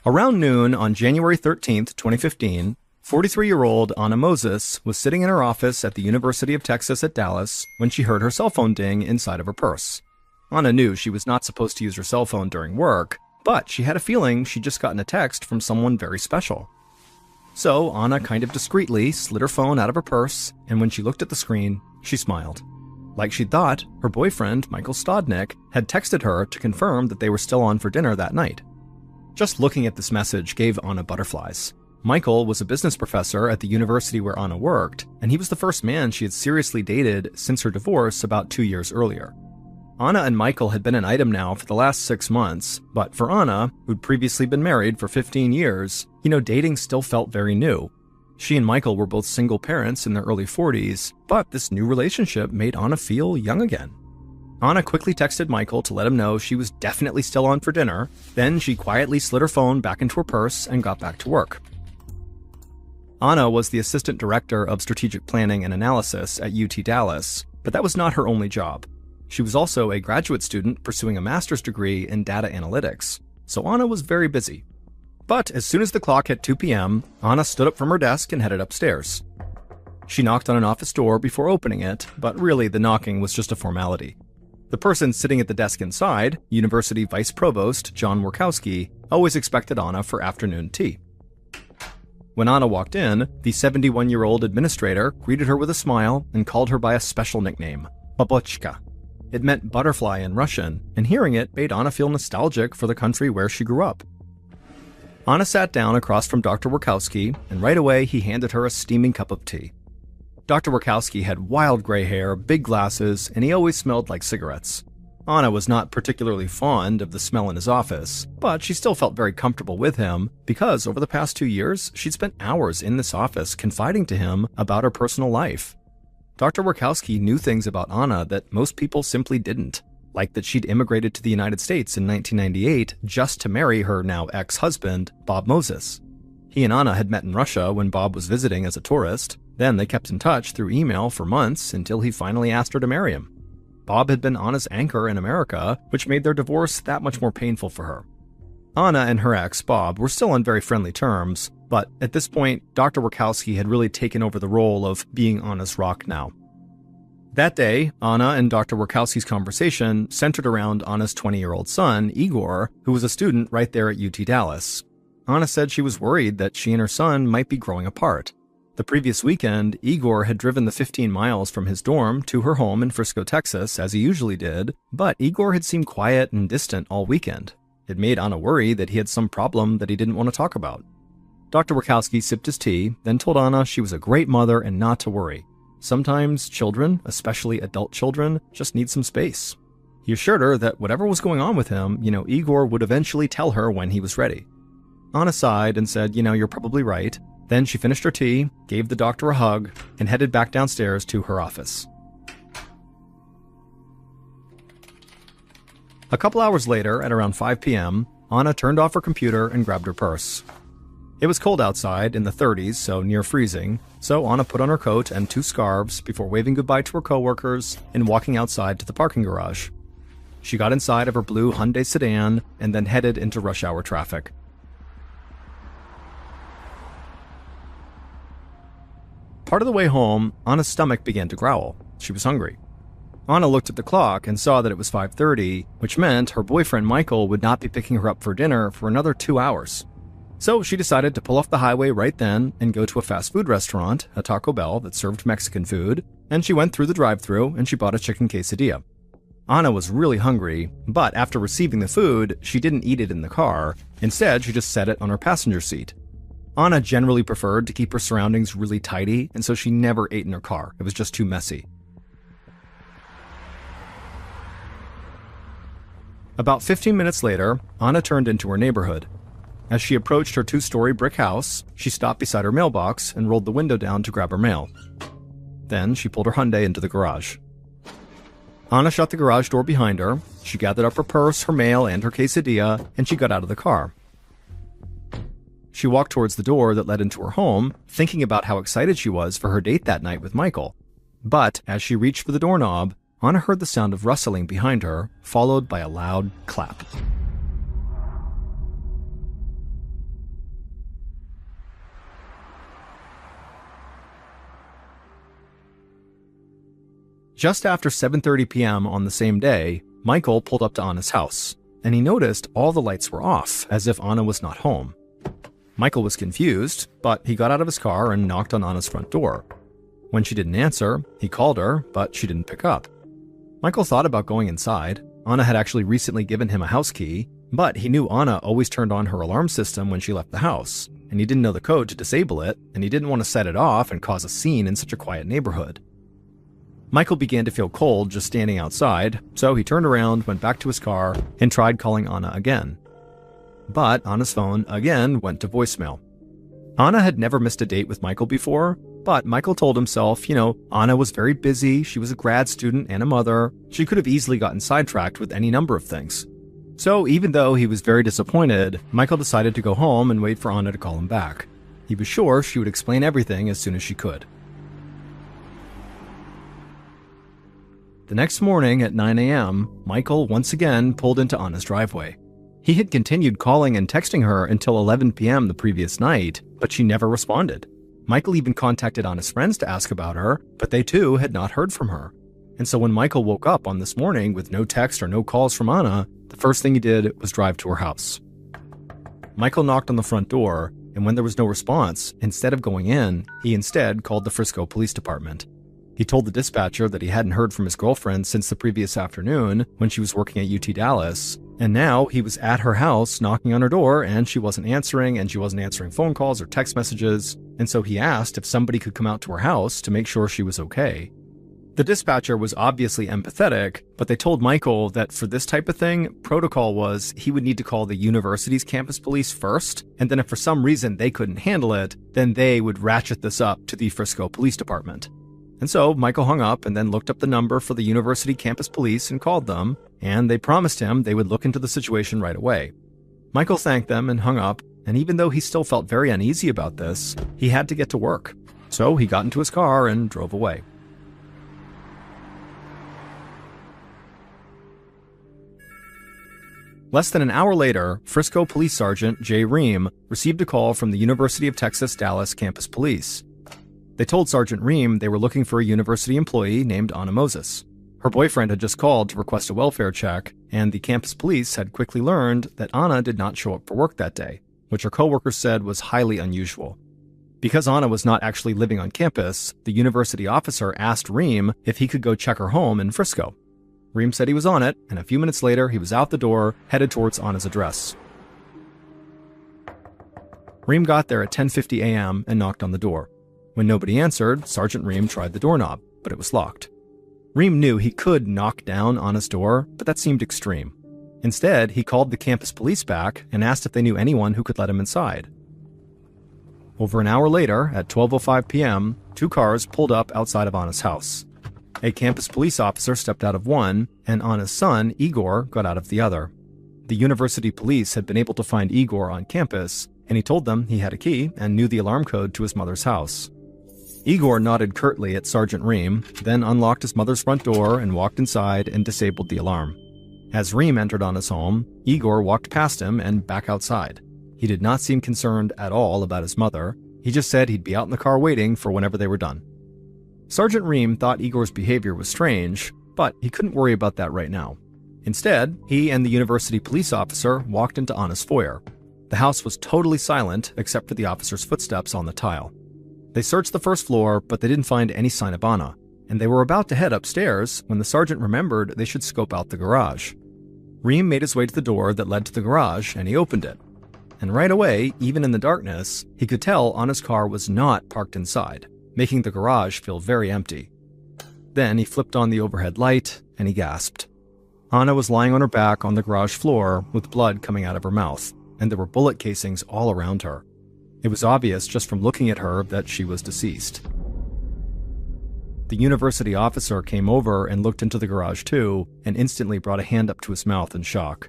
Around noon on January 13th, 2015, 43-year-old Anna Moses was sitting in her office at the University of Texas at Dallas when she heard her cell phone ding inside of her purse. Anna knew she was not supposed to use her cell phone during work, but she had a feeling she'd just gotten a text from someone very special. So Anna kind of discreetly slid her phone out of her purse, and when she looked at the screen, she smiled. Like she'd thought, her boyfriend, Michael Stodnick, had texted her to confirm that they were still on for dinner that night. Just looking at this message gave Anna butterflies. Michael was a business professor at the university where Anna worked, and he was the first man she had seriously dated since her divorce about 2 years earlier. Anna and Michael had been an item now for the last 6 months, but for Anna, who'd previously been married for 15 years, dating still felt very new. She and Michael were both single parents in their early 40s, but this new relationship made Anna feel young again. Anna quickly texted Michael to let him know she was definitely still on for dinner, then she quietly slid her phone back into her purse and got back to work. Anna was the assistant director of strategic planning and analysis at UT Dallas, but that was not her only job. She was also a graduate student pursuing a master's degree in data analytics, so Anna was very busy. But as soon as the clock hit 2 p.m., Anna stood up from her desk and headed upstairs. She knocked on an office door before opening it, but really the knocking was just a formality. The person sitting at the desk inside, University Vice Provost John Workowski, always expected Anna for afternoon tea. When Anna walked in, the 71-year-old administrator greeted her with a smile and called her by a special nickname, Babochka. It meant butterfly in Russian, and hearing it made Anna feel nostalgic for the country where she grew up. Anna sat down across from Dr. Workowski, and right away he handed her a steaming cup of tea. Dr. Workowski had wild gray hair, big glasses, and he always smelled like cigarettes. Anna was not particularly fond of the smell in his office, but she still felt very comfortable with him because over the past 2 years, she'd spent hours in this office confiding to him about her personal life. Dr. Workowski knew things about Anna that most people simply didn't, like that she'd immigrated to the United States in 1998 just to marry her now ex-husband, Bob Moses. He and Anna had met in Russia when Bob was visiting as a tourist. Then they kept in touch through email for months until he finally asked her to marry him. Bob had been Anna's anchor in America, which made their divorce that much more painful for her. Anna and her ex, Bob, were still on very friendly terms, but at this point, Dr. Workowski had really taken over the role of being Anna's rock now. That day, Anna and Dr. Workowski's conversation centered around Anna's 20-year-old son, Igor, who was a student right there at UT Dallas. Anna said she was worried that she and her son might be growing apart. The previous weekend, Igor had driven the 15 miles from his dorm to her home in Frisco, Texas, as he usually did, but Igor had seemed quiet and distant all weekend. It made Anna worry that he had some problem that he didn't want to talk about. Dr. Workowski sipped his tea, then told Anna she was a great mother and not to worry. Sometimes children, especially adult children, just need some space. He assured her that whatever was going on with him, Igor would eventually tell her when he was ready. Anna sighed and said, you're probably right. Then she finished her tea, gave the doctor a hug, and headed back downstairs to her office. A couple hours later, at around 5 p.m., Anna turned off her computer and grabbed her purse. It was cold outside, in the 30s, so near freezing, so Anna put on her coat and 2 scarves before waving goodbye to her coworkers and walking outside to the parking garage. She got inside of her blue Hyundai sedan and then headed into rush hour traffic. Part of the way home, Anna's stomach began to growl. She was hungry. Anna looked at the clock and saw that it was 5:30, which meant her boyfriend Michael would not be picking her up for dinner for another 2 hours. So she decided to pull off the highway right then and go to a fast food restaurant, a Taco Bell that served Mexican food, and she went through the drive-thru and she bought a chicken quesadilla. Anna was really hungry, but after receiving the food, she didn't eat it in the car. Instead, she just set it on her passenger seat. Anna generally preferred to keep her surroundings really tidy, and so she never ate in her car. It was just too messy. About 15 minutes later, Anna turned into her neighborhood. As she approached her 2-story brick house, she stopped beside her mailbox and rolled the window down to grab her mail. Then she pulled her Hyundai into the garage. Anna shut the garage door behind her, she gathered up her purse, her mail, and her quesadilla, and she got out of the car. She walked towards the door that led into her home, thinking about how excited she was for her date that night with Michael. But as she reached for the doorknob, Anna heard the sound of rustling behind her, followed by a loud clap. Just after 7:30 p.m. on the same day, Michael pulled up to Anna's house, and he noticed all the lights were off, as if Anna was not home. Michael was confused, but he got out of his car and knocked on Anna's front door. When she didn't answer, he called her, but she didn't pick up. Michael thought about going inside. Anna had actually recently given him a house key, but he knew Anna always turned on her alarm system when she left the house, and he didn't know the code to disable it, and he didn't want to set it off and cause a scene in such a quiet neighborhood. Michael began to feel cold just standing outside, so he turned around, went back to his car, and tried calling Anna again. But Anna's phone again went to voicemail. Anna had never missed a date with Michael before, but Michael told himself, Anna was very busy, she was a grad student and a mother, she could have easily gotten sidetracked with any number of things. So even though he was very disappointed, Michael decided to go home and wait for Anna to call him back. He was sure she would explain everything as soon as she could. The next morning at 9 a.m., Michael once again pulled into Anna's driveway. He had continued calling and texting her until 11 p.m. the previous night, but she never responded. Michael even contacted Anna's friends to ask about her, but they too had not heard from her. And so when Michael woke up on this morning with no text or no calls from Anna, the first thing he did was drive to her house. Michael knocked on the front door, and when there was no response, instead of going in, he instead called the Frisco Police Department. He told the dispatcher that he hadn't heard from his girlfriend since the previous afternoon when she was working at UT Dallas, and now he was at her house knocking on her door and she wasn't answering phone calls or text messages, and so he asked if somebody could come out to her house to make sure she was okay. The dispatcher was obviously empathetic, but they told Michael that for this type of thing, protocol was he would need to call the university's campus police first, and then if for some reason they couldn't handle it, then they would ratchet this up to the Frisco Police Department. And so Michael hung up and then looked up the number for the university campus police and called them, and they promised him they would look into the situation right away. Michael thanked them and hung up, and even though he still felt very uneasy about this, he had to get to work. So he got into his car and drove away. Less than an hour later, Frisco Police Sergeant Jay Ream received a call from the University of Texas Dallas campus police. They told Sergeant Ream they were looking for a university employee named Anna Moses. Her boyfriend had just called to request a welfare check, and the campus police had quickly learned that Anna did not show up for work that day, which her coworkers said was highly unusual. Because Anna was not actually living on campus, the university officer asked Ream if he could go check her home in Frisco. Ream said he was on it, and a few minutes later he was out the door, headed towards Anna's address. Ream got there at 10:50 a.m. and knocked on the door. When nobody answered, Sergeant Ream tried the doorknob, but it was locked. Ream knew he could knock down Anna's door, but that seemed extreme. Instead, he called the campus police back and asked if they knew anyone who could let him inside. Over an hour later, at 12:05 p.m., 2 cars pulled up outside of Anna's house. A campus police officer stepped out of one, and Anna's son, Igor, got out of the other. The university police had been able to find Igor on campus, and he told them he had a key and knew the alarm code to his mother's house. Igor nodded curtly at Sergeant Ream, then unlocked his mother's front door and walked inside and disabled the alarm. As Ream entered Anna's home, Igor walked past him and back outside. He did not seem concerned at all about his mother. He just said he'd be out in the car waiting for whenever they were done. Sergeant Ream thought Igor's behavior was strange, but he couldn't worry about that right now. Instead, he and the university police officer walked into Anna's foyer. The house was totally silent except for the officer's footsteps on the tile. They searched the first floor, but they didn't find any sign of Anna, and they were about to head upstairs when the sergeant remembered they should scope out the garage. Ream made his way to the door that led to the garage, and he opened it. And right away, even in the darkness, he could tell Anna's car was not parked inside, making the garage feel very empty. Then he flipped on the overhead light, and he gasped. Anna was lying on her back on the garage floor with blood coming out of her mouth, and there were bullet casings all around her. It was obvious just from looking at her that she was deceased. The university officer came over and looked into the garage too, and instantly brought a hand up to his mouth in shock.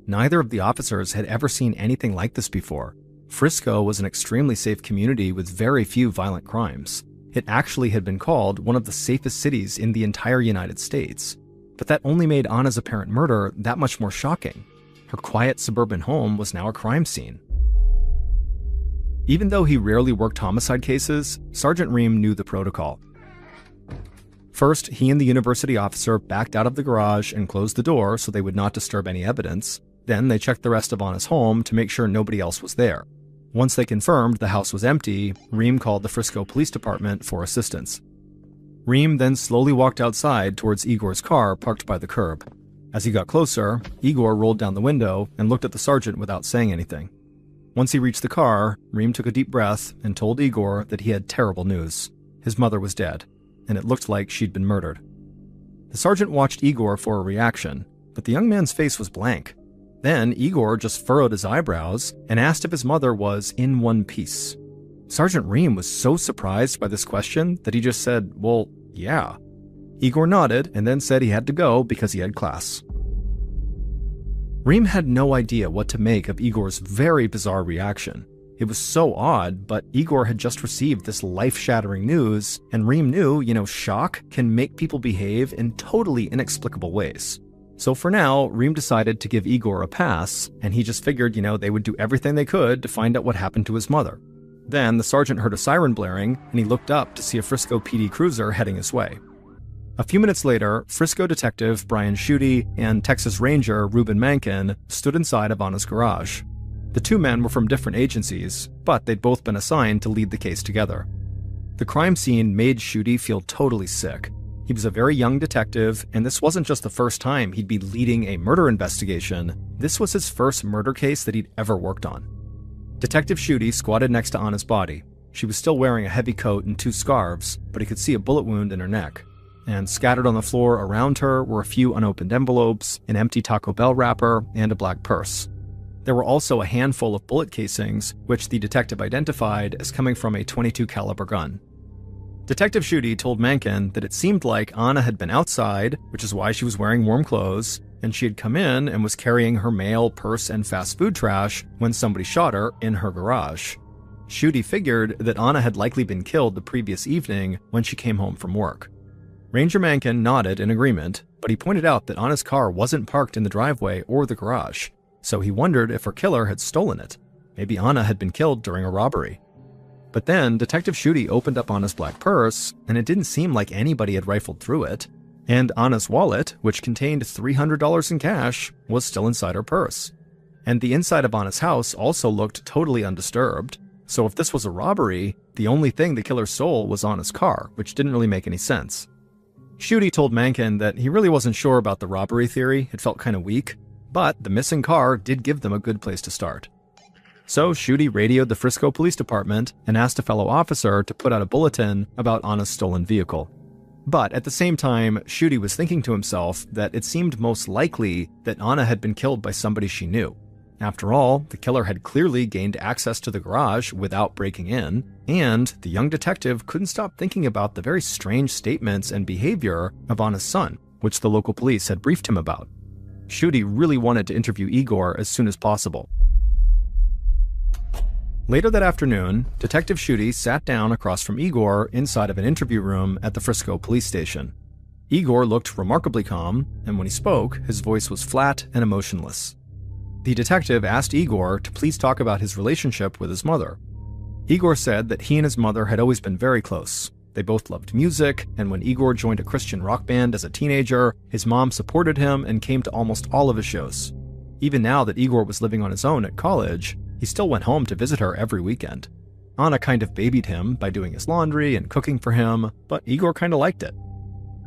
Neither of the officers had ever seen anything like this before. Frisco was an extremely safe community with very few violent crimes. It actually had been called one of the safest cities in the entire United States. But that only made Anna's apparent murder that much more shocking. Her quiet suburban home was now a crime scene. Even though he rarely worked homicide cases, Sergeant Ream knew the protocol. First, he and the university officer backed out of the garage and closed the door so they would not disturb any evidence. Then they checked the rest of Anna's home to make sure nobody else was there. Once they confirmed the house was empty, Reem called the Frisco Police Department for assistance. Reem then slowly walked outside towards Igor's car parked by the curb. As he got closer, Igor rolled down the window and looked at the sergeant without saying anything. Once he reached the car, Reem took a deep breath and told Igor that he had terrible news. His mother was dead, and it looked like she'd been murdered. The sergeant watched Igor for a reaction, but the young man's face was blank. Then Igor just furrowed his eyebrows and asked if his mother was in one piece. Sergeant Reem was so surprised by this question that he just said, "Well, yeah." Igor nodded and then said he had to go because he had class. Reem had no idea what to make of Igor's very bizarre reaction. It was so odd, but Igor had just received this life-shattering news, and Reem knew, shock can make people behave in totally inexplicable ways. So for now, Reem decided to give Igor a pass, and he just figured, they would do everything they could to find out what happened to his mother. Then the sergeant heard a siren blaring, and he looked up to see a Frisco PD cruiser heading his way. A few minutes later, Frisco detective Brian Schutte and Texas Ranger Ruben Mankin stood inside of Anna's garage. The two men were from different agencies, but they'd both been assigned to lead the case together. The crime scene made Schutte feel totally sick. He was a very young detective, and this wasn't just the first time he'd be leading a murder investigation. This was his first murder case that he'd ever worked on. Detective Schutte squatted next to Anna's body. She was still wearing a heavy coat and 2 scarves, but he could see a bullet wound in her neck. And scattered on the floor around her were a few unopened envelopes, an empty Taco Bell wrapper, and a black purse. There were also a handful of bullet casings, which the detective identified as coming from a .22 caliber gun. Detective Schutte told Mankin that it seemed like Anna had been outside, which is why she was wearing warm clothes, and she had come in and was carrying her mail, purse, and fast food trash when somebody shot her in her garage. Schutte figured that Anna had likely been killed the previous evening when she came home from work. Ranger Mankin nodded in agreement, but he pointed out that Anna's car wasn't parked in the driveway or the garage, so he wondered if her killer had stolen it. Maybe Anna had been killed during a robbery. But then Detective Schutte opened up Anna's black purse, and it didn't seem like anybody had rifled through it. And Anna's wallet, which contained $300 in cash, was still inside her purse. And the inside of Anna's house also looked totally undisturbed, so if this was a robbery, the only thing the killer stole was Anna's car, which didn't really make any sense. Schutte told Mankin that he really wasn't sure about the robbery theory, it felt kind of weak, but the missing car did give them a good place to start. So Schutte radioed the Frisco Police Department and asked a fellow officer to put out a bulletin about Anna's stolen vehicle. But at the same time, Schutte was thinking to himself that it seemed most likely that Anna had been killed by somebody she knew. After all, the killer had clearly gained access to the garage without breaking in, and the young detective couldn't stop thinking about the very strange statements and behavior of Anna's son, which the local police had briefed him about. Schutte really wanted to interview Igor as soon as possible. Later that afternoon, Detective Schutte sat down across from Igor inside of an interview room at the Frisco police station. Igor looked remarkably calm, and when he spoke, his voice was flat and emotionless. The detective asked Igor to please talk about his relationship with his mother. Igor said that he and his mother had always been very close. They both loved music, and when Igor joined a Christian rock band as a teenager, his mom supported him and came to almost all of his shows. Even now that Igor was living on his own at college, he still went home to visit her every weekend. Anna kind of babied him by doing his laundry and cooking for him, but Igor kind of liked it.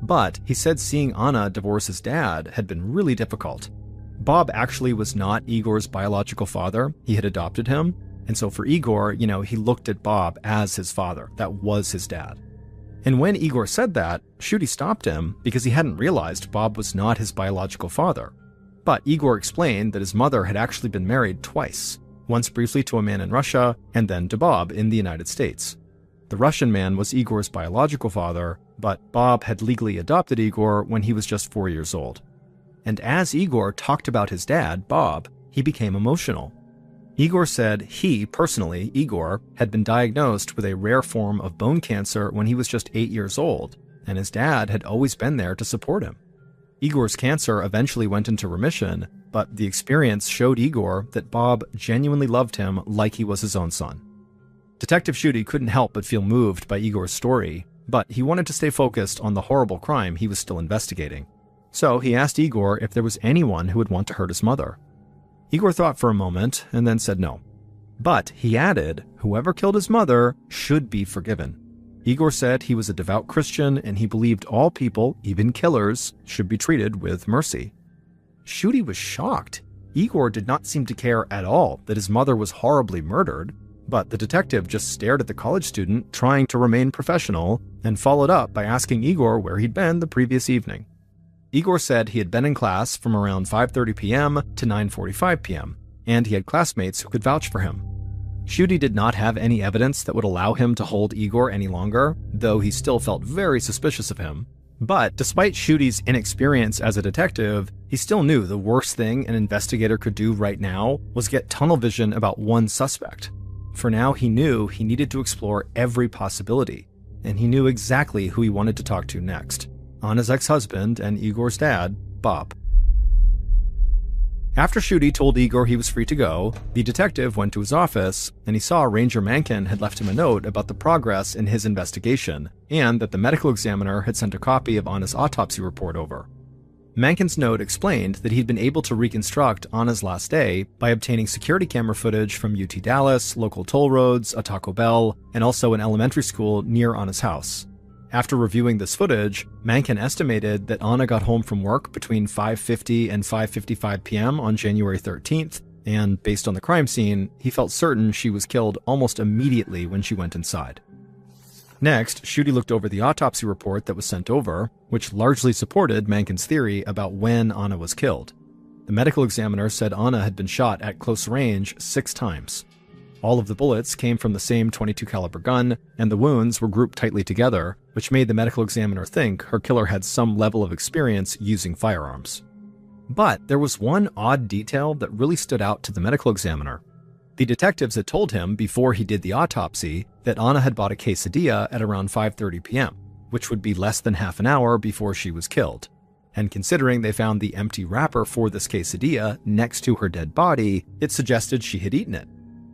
But he said seeing Anna divorce his dad had been really difficult. Bob actually was not Igor's biological father. He had adopted him. And so for Igor, he looked at Bob as his father. That was his dad. And when Igor said that, Schutte stopped him because he hadn't realized Bob was not his biological father. But Igor explained that his mother had actually been married twice, once briefly to a man in Russia and then to Bob in the United States. The Russian man was Igor's biological father, but Bob had legally adopted Igor when he was just 4 years old. And as Igor talked about his dad, Bob, he became emotional. Igor said he, personally, Igor, had been diagnosed with a rare form of bone cancer when he was just 8 years old, and his dad had always been there to support him. Igor's cancer eventually went into remission, but the experience showed Igor that Bob genuinely loved him like he was his own son. Detective Schutte couldn't help but feel moved by Igor's story, but he wanted to stay focused on the horrible crime he was still investigating. So he asked Igor if there was anyone who would want to hurt his mother. Igor thought for a moment and then said no. But he added, whoever killed his mother should be forgiven. Igor said he was a devout Christian and he believed all people, even killers, should be treated with mercy. Shuti was shocked. Igor did not seem to care at all that his mother was horribly murdered, but the detective just stared at the college student trying to remain professional and followed up by asking Igor where he'd been the previous evening. Igor said he had been in class from around 5:30 p.m. to 9:45 p.m., and he had classmates who could vouch for him. Shuti did not have any evidence that would allow him to hold Igor any longer, though he still felt very suspicious of him. But despite Shuti's inexperience as a detective, he still knew the worst thing an investigator could do right now was get tunnel vision about one suspect. For now, he knew he needed to explore every possibility, and he knew exactly who he wanted to talk to next: Anna's ex-husband and Igor's dad, Bob. After Shuti told Igor he was free to go, the detective went to his office, and he saw Ranger Mankin had left him a note about the progress in his investigation, and that the medical examiner had sent a copy of Anna's autopsy report over. Mankin's note explained that he'd been able to reconstruct Anna's last day by obtaining security camera footage from UT Dallas, local toll roads, a Taco Bell, and also an elementary school near Anna's house. After reviewing this footage, Mankin estimated that Anna got home from work between 5:50 and 5:55 p.m. on January 13th, and based on the crime scene, he felt certain she was killed almost immediately when she went inside. Next, Shuti looked over the autopsy report that was sent over, which largely supported Mankin's theory about when Anna was killed. The medical examiner said Anna had been shot at close range 6 times. All of the bullets came from the same .22 caliber gun, and the wounds were grouped tightly together, which made the medical examiner think her killer had some level of experience using firearms. But there was one odd detail that really stood out to the medical examiner. The detectives had told him before he did the autopsy that Anna had bought a quesadilla at around 5:30 p.m., which would be less than half an hour before she was killed. And considering they found the empty wrapper for this quesadilla next to her dead body, it suggested she had eaten it.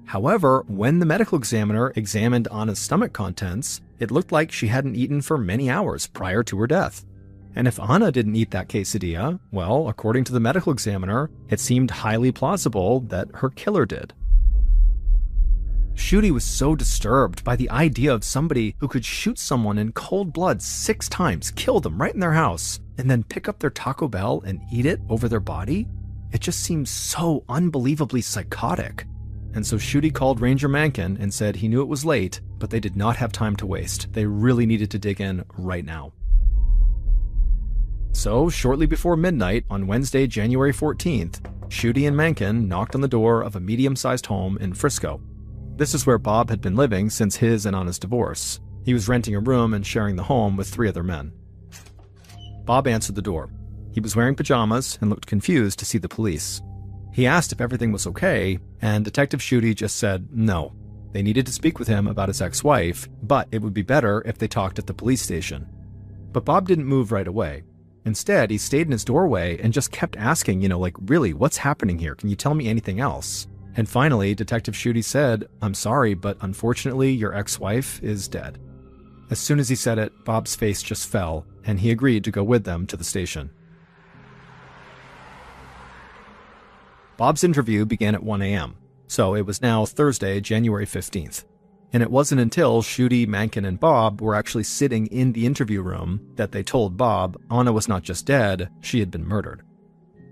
However, when the medical examiner examined Anna's stomach contents, it looked like she hadn't eaten for many hours prior to her death. And if Anna didn't eat that quesadilla, well, according to the medical examiner, it seemed highly plausible that her killer did. Shuti was so disturbed by the idea of somebody who could shoot someone in cold blood 6 times, kill them right in their house, and then pick up their Taco Bell and eat it over their body. It just seems so unbelievably psychotic. And so Shuti called Ranger Mankin and said he knew it was late, but they did not have time to waste. They really needed to dig in right now. So, shortly before midnight on Wednesday, January 14th, Shuti and Mankin knocked on the door of a medium-sized home in Frisco. This is where Bob had been living since his and Anna's divorce. He was renting a room and sharing the home with 3 other men. Bob answered the door. He was wearing pajamas and looked confused to see the police. He asked if everything was okay, and Detective Shuti just said no. They needed to speak with him about his ex-wife, but it would be better if they talked at the police station. But Bob didn't move right away. Instead, he stayed in his doorway and just kept asking, really, what's happening here? Can you tell me anything else? And finally, Detective Shuti said, "I'm sorry, but unfortunately, your ex-wife is dead." As soon as he said it, Bob's face just fell, and he agreed to go with them to the station. Bob's interview began at 1 a.m., so it was now Thursday, January 15th. And it wasn't until Shuti, Mankin, and Bob were actually sitting in the interview room that they told Bob Anna was not just dead, she had been murdered.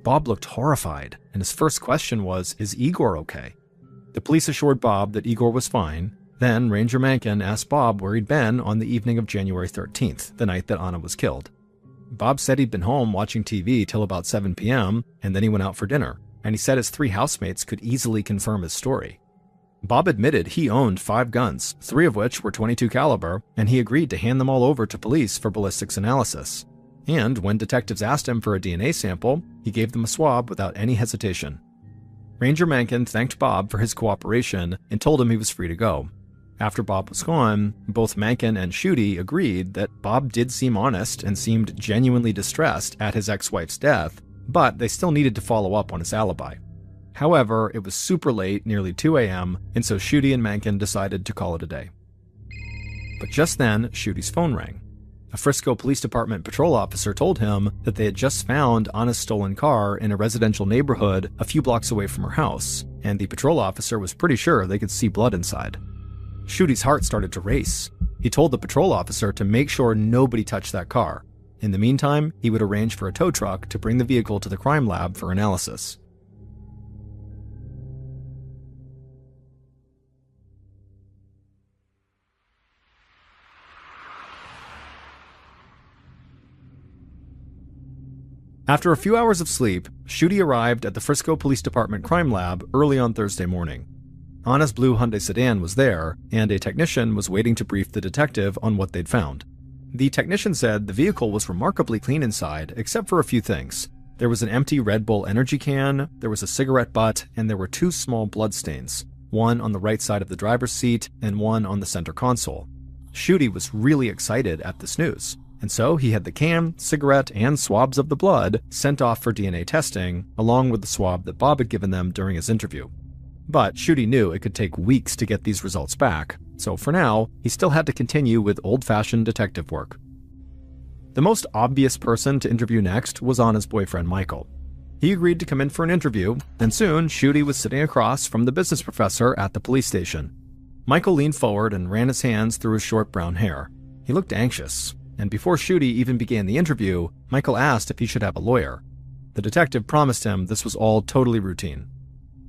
Bob looked horrified, and his first question was, "Is Igor okay?" The police assured Bob that Igor was fine. Then Ranger Mankin asked Bob where he'd been on the evening of January 13th, the night that Anna was killed. Bob said he'd been home watching TV till about 7 p.m., and then he went out for dinner. And he said his 3 housemates could easily confirm his story. Bob admitted he owned 5 guns, 3 of which were .22 caliber, and he agreed to hand them all over to police for ballistics analysis. And when detectives asked him for a DNA sample, he gave them a swab without any hesitation. Ranger Mankin thanked Bob for his cooperation and told him he was free to go. After Bob was gone, both Mankin and Shuti agreed that Bob did seem honest and seemed genuinely distressed at his ex-wife's death, but they still needed to follow up on his alibi. However, it was super late, nearly 2 a.m., and so Shuti and Mankin decided to call it a day. But just then, Schuette's phone rang. A Frisco Police Department patrol officer told him that they had just found Anna's stolen car in a residential neighborhood a few blocks away from her house, and the patrol officer was pretty sure they could see blood inside. Schuette's heart started to race. He told the patrol officer to make sure nobody touched that car. In the meantime, he would arrange for a tow truck to bring the vehicle to the crime lab for analysis. After a few hours of sleep, Schuette arrived at the Frisco Police Department crime lab early on Thursday morning. Anna's blue Hyundai sedan was there, and a technician was waiting to brief the detective on what they'd found. The technician said the vehicle was remarkably clean inside, except for a few things. There was an empty Red Bull energy can, there was a cigarette butt, and there were 2 small bloodstains, one on the right side of the driver's seat and one on the center console. Schuette was really excited at this news. And so he had the can, cigarette, and swabs of the blood sent off for DNA testing, along with the swab that Bob had given them during his interview. But Schuette knew it could take weeks to get these results back, so for now, he still had to continue with old-fashioned detective work. The most obvious person to interview next was Anna's boyfriend, Michael. He agreed to come in for an interview, and soon Schuette was sitting across from the business professor at the police station. Michael leaned forward and ran his hands through his short brown hair. He looked anxious. And before Schuette even began the interview, Michael asked if he should have a lawyer. The detective promised him this was all totally routine.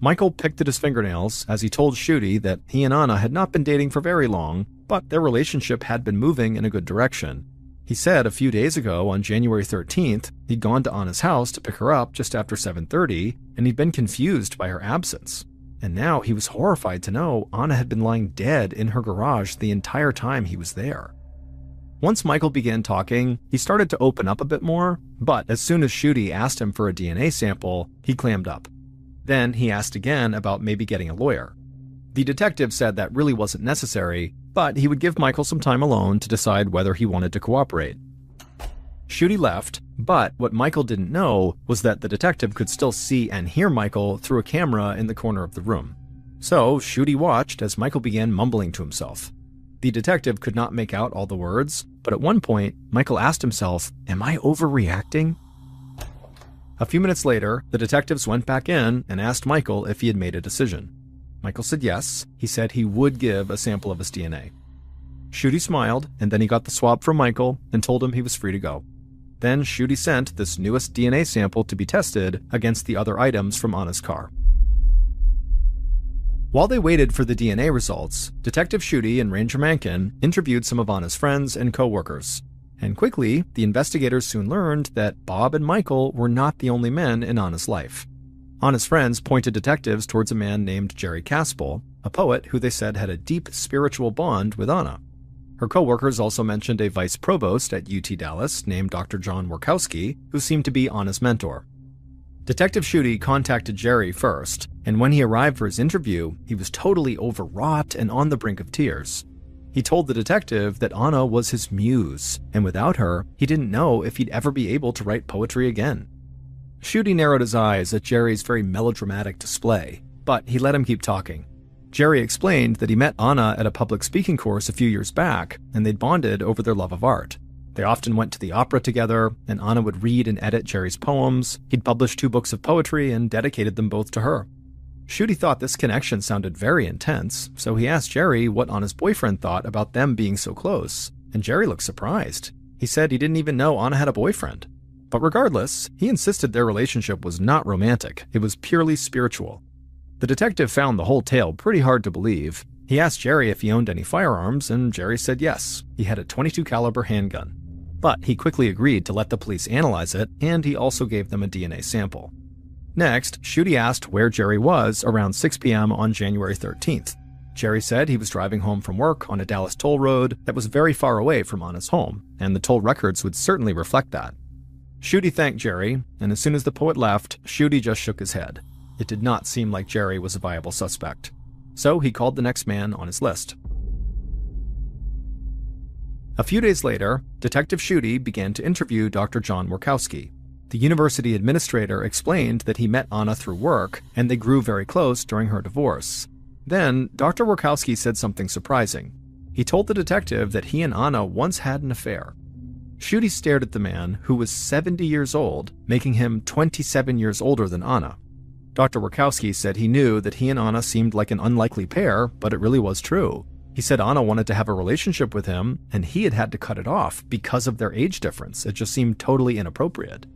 Michael picked at his fingernails as he told Schuette that he and Anna had not been dating for very long, but their relationship had been moving in a good direction. He said a few days ago, on January 13th, he'd gone to Anna's house to pick her up just after 7:30, and he'd been confused by her absence. And now he was horrified to know Anna had been lying dead in her garage the entire time he was there. Once Michael began talking, he started to open up a bit more, but as soon as Schuette asked him for a DNA sample, he clammed up. Then he asked again about maybe getting a lawyer. The detective said that really wasn't necessary, but he would give Michael some time alone to decide whether he wanted to cooperate. Schuette left, but what Michael didn't know was that the detective could still see and hear Michael through a camera in the corner of the room. So Schuette watched as Michael began mumbling to himself. The detective could not make out all the words, but at one point, Michael asked himself, "Am I overreacting?" A few minutes later, the detectives went back in and asked Michael if he had made a decision. Michael said yes. He said he would give a sample of his DNA. Schuette smiled, and then he got the swab from Michael and told him he was free to go. Then Schuette sent this newest DNA sample to be tested against the other items from Anna's car. While they waited for the DNA results, Detective Schuette and Ranger Mankin interviewed some of Anna's friends and co-workers. And quickly, the investigators soon learned that Bob and Michael were not the only men in Anna's life. Anna's friends pointed detectives towards a man named Jerry Caspel, a poet who they said had a deep spiritual bond with Anna. Her co-workers also mentioned a vice provost at UT Dallas named Dr. John Warkowski, who seemed to be Anna's mentor. Detective Schuette contacted Jerry first, and when he arrived for his interview, he was totally overwrought and on the brink of tears. He told the detective that Anna was his muse, and without her, he didn't know if he'd ever be able to write poetry again. Schuette narrowed his eyes at Jerry's very melodramatic display, but he let him keep talking. Jerry explained that he met Anna at a public speaking course a few years back, and they'd bonded over their love of art. They often went to the opera together, and Anna would read and edit Jerry's poems. He'd published 2 books of poetry and dedicated them both to her. Schuette thought this connection sounded very intense, so he asked Jerry what Anna's boyfriend thought about them being so close, and Jerry looked surprised. He said he didn't even know Anna had a boyfriend. But regardless, he insisted their relationship was not romantic, it was purely spiritual. The detective found the whole tale pretty hard to believe. He asked Jerry if he owned any firearms, and Jerry said yes, he had a .22 caliber handgun. But he quickly agreed to let the police analyze it, and he also gave them a DNA sample. Next, Schuette asked where Jerry was around 6 p.m. on January 13th. Jerry said he was driving home from work on a Dallas toll road that was very far away from Anna's home, and the toll records would certainly reflect that. Schuette thanked Jerry, and as soon as the poet left, Schuette just shook his head. It did not seem like Jerry was a viable suspect. So he called the next man on his list. A few days later, Detective Schuette began to interview Dr. John Warkowski. The university administrator explained that he met Anna through work, and they grew very close during her divorce. Then, Dr. Warkowski said something surprising. he told the detective that he and Anna once had an affair. Schutte stared at the man, who was 70 years old, making him 27 years older than Anna. Dr. Wachowski said he knew that he and Anna seemed like an unlikely pair, but it really was true. He said Anna wanted to have a relationship with him, and he had to cut it off because of their age difference. It just seemed totally inappropriate.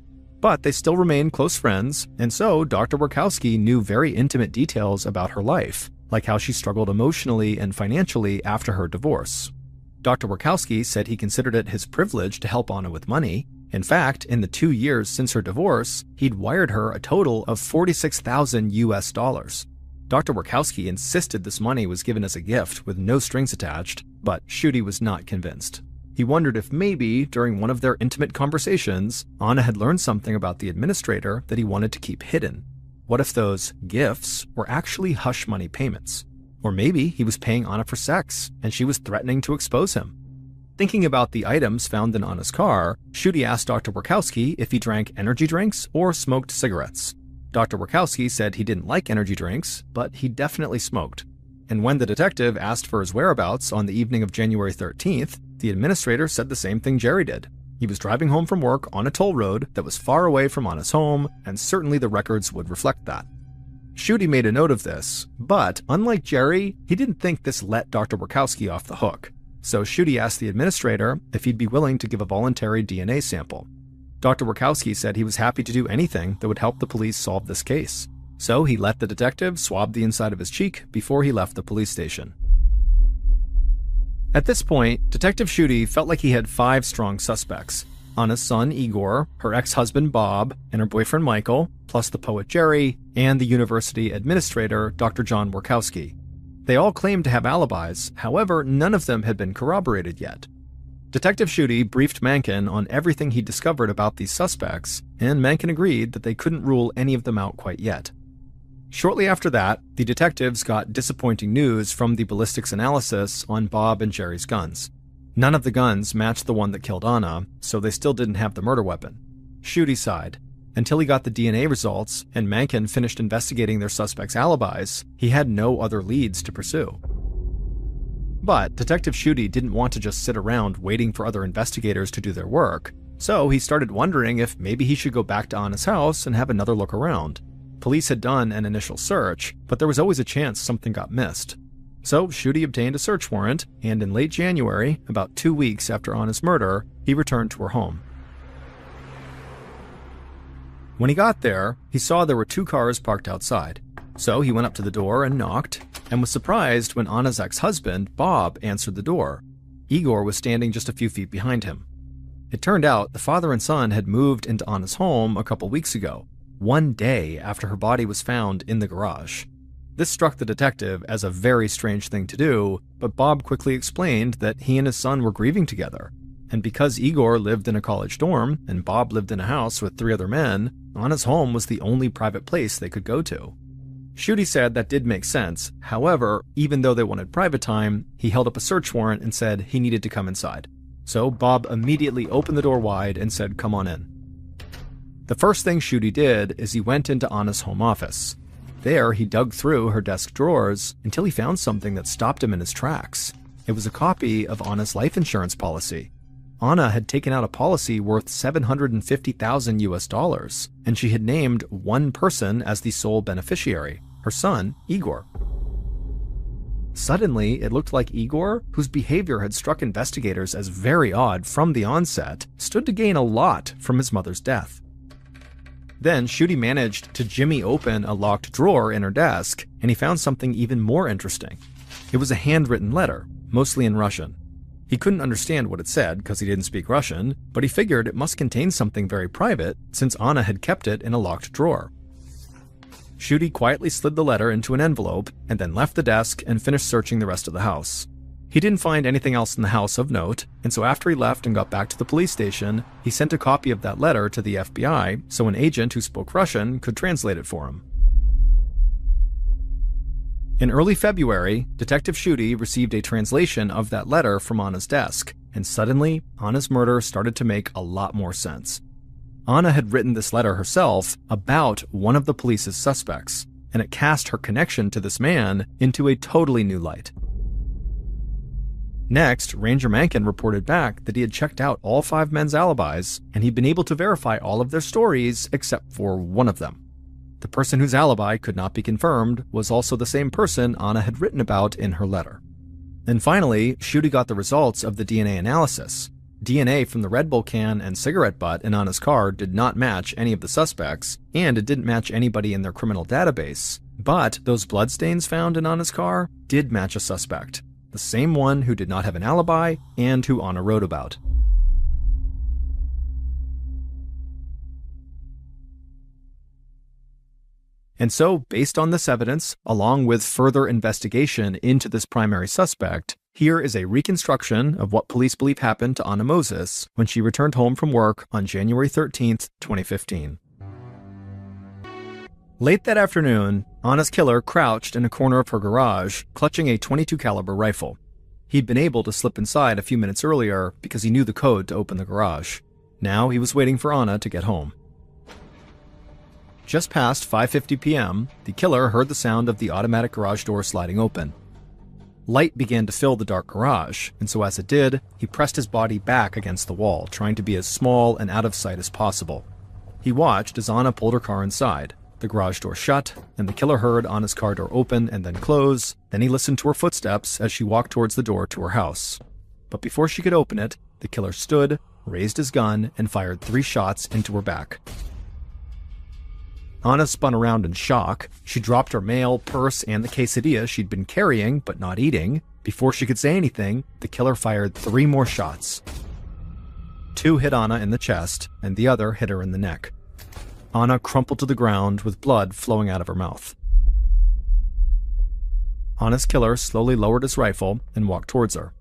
But they still remained close friends, and so Dr. Wachowski knew very intimate details about her life, like how she struggled emotionally and financially after her divorce. Dr. Wachowski said he considered it his privilege to help Anna with money. In fact, in the 2 years since her divorce, he'd wired her a total of $46,000. Dr. Wachowski insisted this money was given as a gift with no strings attached, but Schutte was not convinced. He wondered if maybe, during one of their intimate conversations, Anna had learned something about the administrator that he wanted to keep hidden. What if those gifts were actually hush money payments? Or maybe he was paying Anna for sex, and she was threatening to expose him. Thinking about the items found in Anna's car, Schutte asked Dr. Wachowski if he drank energy drinks or smoked cigarettes. Dr. Wachowski said he didn't like energy drinks, but he definitely smoked. And when the detective asked for his whereabouts on the evening of January 13th, the administrator said the same thing Jerry did. He was driving home from work on a toll road that was far away from Anna's home, and certainly the records would reflect that. Schutte made a note of this, but unlike Jerry, he didn't think this let Dr. Wachowski off the hook. So Schutte asked the administrator if he'd be willing to give a voluntary DNA sample. Dr. Wachowski said he was happy to do anything that would help the police solve this case. So he let the detective swab the inside of his cheek before he left the police station. At this point, Detective Schutte felt like he had 5 strong suspects: Anna's son Igor, her ex-husband Bob, and her boyfriend Michael, plus the poet Jerry, and the university administrator Dr. John Wachowski. They all claimed to have alibis, however, none of them had been corroborated yet. Detective Schutte briefed Mencken on everything he discovered about these suspects, and Mencken agreed that they couldn't rule any of them out quite yet. Shortly after that, the detectives got disappointing news from the ballistics analysis on Bob and Jerry's guns. None of the guns matched the one that killed Anna, so they still didn't have the murder weapon. Schutte sighed. Until he got the DNA results and Mencken finished investigating their suspects' alibis, he had no other leads to pursue. But Detective Schutte didn't want to just sit around waiting for other investigators to do their work, so he started wondering if maybe he should go back to Anna's house and have another look around. Police had done an initial search, but there was always a chance something got missed. So Schutte obtained a search warrant, and in late January, about 2 weeks after Anna's murder, he returned to her home. When he got there, he saw there were 2 cars parked outside. So he went up to the door and knocked, and was surprised when Anna's ex-husband, Bob, answered the door. Igor was standing just a few feet behind him. It turned out the father and son had moved into Anna's home a couple weeks ago, 1 day after her body was found in the garage. This struck the detective as a very strange thing to do, but Bob quickly explained that he and his son were grieving together. And because Igor lived in a college dorm and Bob lived in a house with 3 other men, Anna's home was the only private place they could go to. Schutte said that did make sense. However, even though they wanted private time, he held up a search warrant and said he needed to come inside. So Bob immediately opened the door wide and said, "Come on in." The first thing Schutte did is he went into Anna's home office. There, he dug through her desk drawers until he found something that stopped him in his tracks. It was a copy of Anna's life insurance policy. Anna had taken out a policy worth $750,000, and she had named one person as the sole beneficiary, her son, Igor. Suddenly, it looked like Igor, whose behavior had struck investigators as very odd from the onset, stood to gain a lot from his mother's death. Then Schutte managed to jimmy open a locked drawer in her desk, and he found something even more interesting. It was a handwritten letter, mostly in Russian. He couldn't understand what it said because he didn't speak Russian, but he figured it must contain something very private since Anna had kept it in a locked drawer. Schutte quietly slid the letter into an envelope and then left the desk and finished searching the rest of the house. He didn't find anything else in the house of note, and so after he left and got back to the police station, he sent a copy of that letter to the FBI so an agent who spoke Russian could translate it for him. In early February, Detective Schutte received a translation of that letter from Anna's desk, and suddenly, Anna's murder started to make a lot more sense. Anna had written this letter herself about one of the police's suspects, and it cast her connection to this man into a totally new light. Next, Ranger Mankin reported back that he had checked out all 5 men's alibis, and he'd been able to verify all of their stories except for one of them. The person whose alibi could not be confirmed was also the same person Anna had written about in her letter. And finally, Schutte got the results of the DNA analysis. DNA from the Red Bull can and cigarette butt in Anna's car did not match any of the suspects, and it didn't match anybody in their criminal database. But those bloodstains found in Anna's car did match a suspect, the same one who did not have an alibi and who Anna wrote about. And so, based on this evidence, along with further investigation into this primary suspect, here is a reconstruction of what police believe happened to Anna Moses when she returned home from work on January 13th, 2015. Late that afternoon, Anna's killer crouched in a corner of her garage, clutching a .22 caliber rifle. He'd been able to slip inside a few minutes earlier because he knew the code to open the garage. Now he was waiting for Anna to get home. Just past 5:50 p.m., the killer heard the sound of the automatic garage door sliding open. Light began to fill the dark garage, and so as it did, he pressed his body back against the wall, trying to be as small and out of sight as possible. He watched as Anna pulled her car inside. The garage door shut, and the killer heard Anna's car door open and then close. Then he listened to her footsteps as she walked towards the door to her house. But before she could open it, the killer stood, raised his gun, and fired 3 shots into her back. Anna spun around in shock. She dropped her mail, purse, and the quesadilla she'd been carrying but not eating. Before she could say anything, the killer fired 3 more shots. 2 hit Anna in the chest, and the other hit her in the neck. Anna crumpled to the ground with blood flowing out of her mouth. Anna's killer slowly lowered his rifle and walked towards her.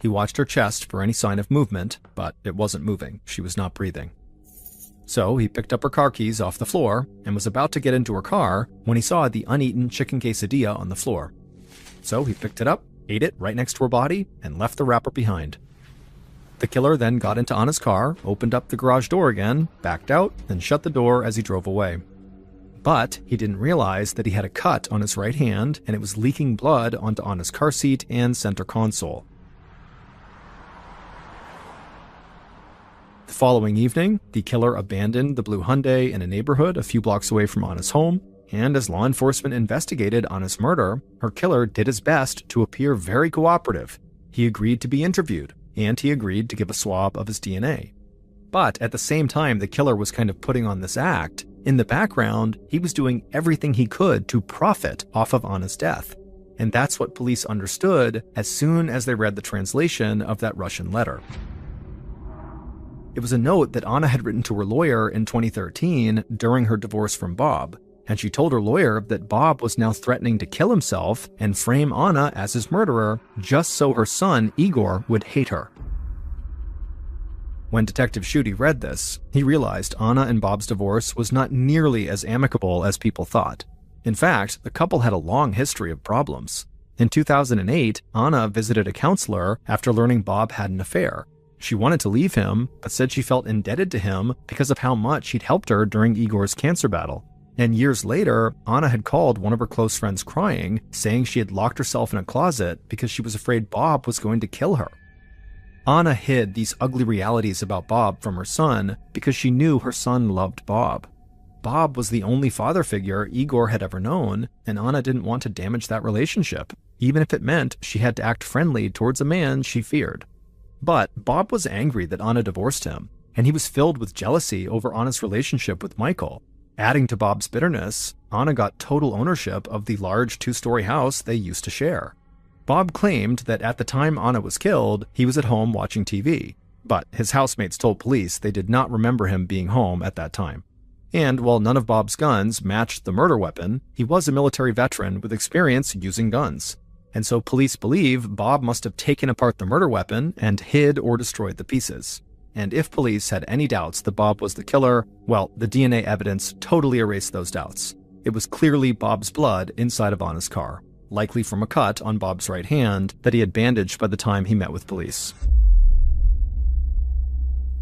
He watched her chest for any sign of movement, but it wasn't moving. She was not breathing. So he picked up her car keys off the floor and was about to get into her car when he saw the uneaten chicken quesadilla on the floor. So he picked it up, ate it right next to her body, and left the wrapper behind. The killer then got into Anna's car, opened up the garage door again, backed out, and shut the door as he drove away. But he didn't realize that he had a cut on his right hand, and it was leaking blood onto Anna's car seat and center console. The following evening, the killer abandoned the blue Hyundai in a neighborhood a few blocks away from Anna's home, and as law enforcement investigated Anna's murder, her killer did his best to appear very cooperative. He agreed to be interviewed, and he agreed to give a swab of his DNA. But at the same time the killer was kind of putting on this act, in the background, he was doing everything he could to profit off of Anna's death. And that's what police understood as soon as they read the translation of that Russian letter. It was a note that Anna had written to her lawyer in 2013 during her divorce from Bob, and she told her lawyer that Bob was now threatening to kill himself and frame Anna as his murderer just so her son, Igor, would hate her. When Detective Schutte read this, he realized Anna and Bob's divorce was not nearly as amicable as people thought. In fact, the couple had a long history of problems. In 2008, Anna visited a counselor after learning Bob had an affair. She wanted to leave him, but said she felt indebted to him because of how much he'd helped her during Igor's cancer battle. And years later, Anna had called one of her close friends crying, saying she had locked herself in a closet because she was afraid Bob was going to kill her. Anna hid these ugly realities about Bob from her son because she knew her son loved Bob. Bob was the only father figure Igor had ever known, and Anna didn't want to damage that relationship, even if it meant she had to act friendly towards a man she feared. But Bob was angry that Anna divorced him, and he was filled with jealousy over Anna's relationship with Michael. Adding to Bob's bitterness, Anna got total ownership of the large 2-story house they used to share. Bob claimed that at the time Anna was killed, he was at home watching TV, but his housemates told police they did not remember him being home at that time. And while none of Bob's guns matched the murder weapon, he was a military veteran with experience using guns. And so police believe Bob must have taken apart the murder weapon and hid or destroyed the pieces. And if police had any doubts that Bob was the killer, well, the DNA evidence totally erased those doubts. It was clearly Bob's blood inside of Anna's car, likely from a cut on Bob's right hand that he had bandaged by the time he met with police.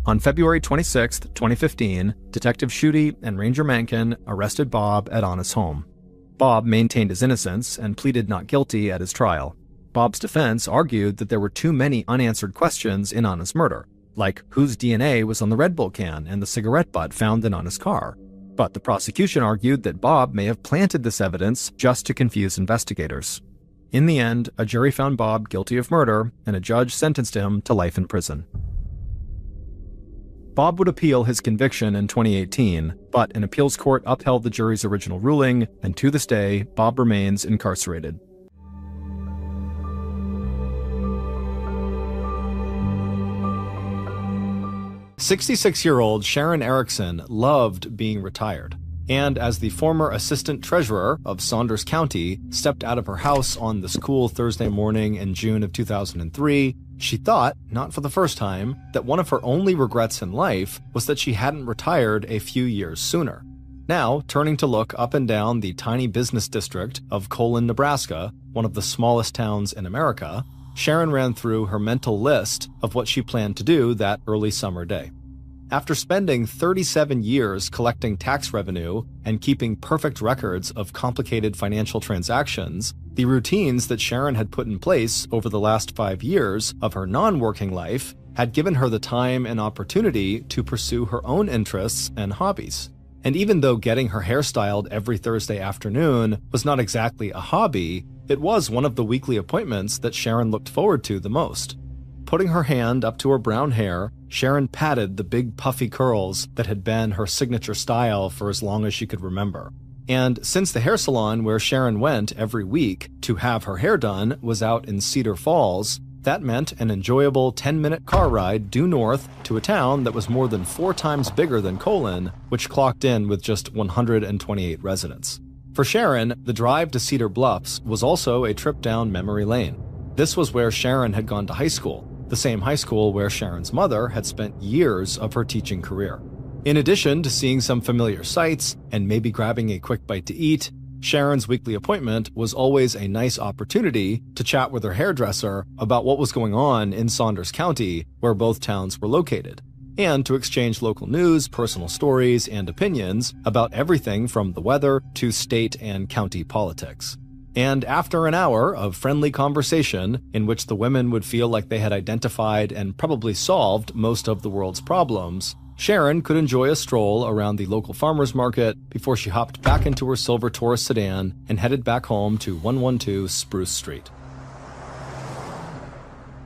On February 26, 2015, Detective Schutte and Ranger Mankin arrested Bob at Anna's home. Bob maintained his innocence and pleaded not guilty at his trial. Bob's defense argued that there were too many unanswered questions in Anna's murder, like whose DNA was on the Red Bull can and the cigarette butt found in Anna's car. But the prosecution argued that Bob may have planted this evidence just to confuse investigators. In the end, a jury found Bob guilty of murder, and a judge sentenced him to life in prison. Bob would appeal his conviction in 2018, but an appeals court upheld the jury's original ruling, and to this day, Bob remains incarcerated. 66-year-old Sharon Erickson loved being retired, and as the former assistant treasurer of Saunders County stepped out of her house on this cool Thursday morning in June of 2003, she thought, not for the first time, that one of her only regrets in life was that she hadn't retired a few years sooner. Now, turning to look up and down the tiny business district of Colon, Nebraska, one of the smallest towns in America, Sharon ran through her mental list of what she planned to do that early summer day. After spending 37 years collecting tax revenue and keeping perfect records of complicated financial transactions, the routines that Sharon had put in place over the last 5 years of her non-working life had given her the time and opportunity to pursue her own interests and hobbies. And even though getting her hair styled every Thursday afternoon was not exactly a hobby, it was one of the weekly appointments that Sharon looked forward to the most. Putting her hand up to her brown hair, Sharon patted the big puffy curls that had been her signature style for as long as she could remember. And since the hair salon where Sharon went every week to have her hair done was out in Cedar Falls, that meant an enjoyable 10-minute car ride due north to a town that was more than 4 times bigger than Colon, which clocked in with just 128 residents. For Sharon, the drive to Cedar Bluffs was also a trip down memory lane. This was where Sharon had gone to high school, the same high school where Sharon's mother had spent years of her teaching career. In addition to seeing some familiar sights and maybe grabbing a quick bite to eat, Sharon's weekly appointment was always a nice opportunity to chat with her hairdresser about what was going on in Saunders County, where both towns were located, and to exchange local news, personal stories, and opinions about everything from the weather to state and county politics. And after an hour of friendly conversation in which the women would feel like they had identified and probably solved most of the world's problems, Sharon could enjoy a stroll around the local farmer's market before she hopped back into her silver Taurus sedan and headed back home to 112 Spruce Street.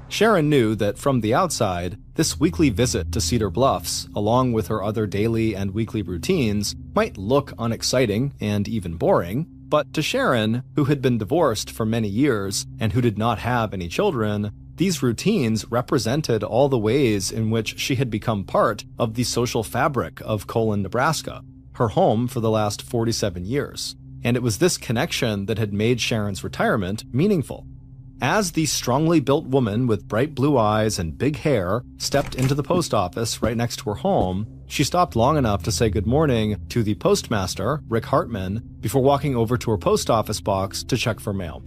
Sharon knew that from the outside, this weekly visit to Cedar Bluffs, along with her other daily and weekly routines, might look unexciting and even boring, but to Sharon, who had been divorced for many years and who did not have any children, these routines represented all the ways in which she had become part of the social fabric of Colon, Nebraska, her home for the last 47 years. And it was this connection that had made Sharon's retirement meaningful. As the strongly built woman with bright blue eyes and big hair stepped into the post office right next to her home, she stopped long enough to say good morning to the postmaster, Rick Hartman, before walking over to her post office box to check for mail.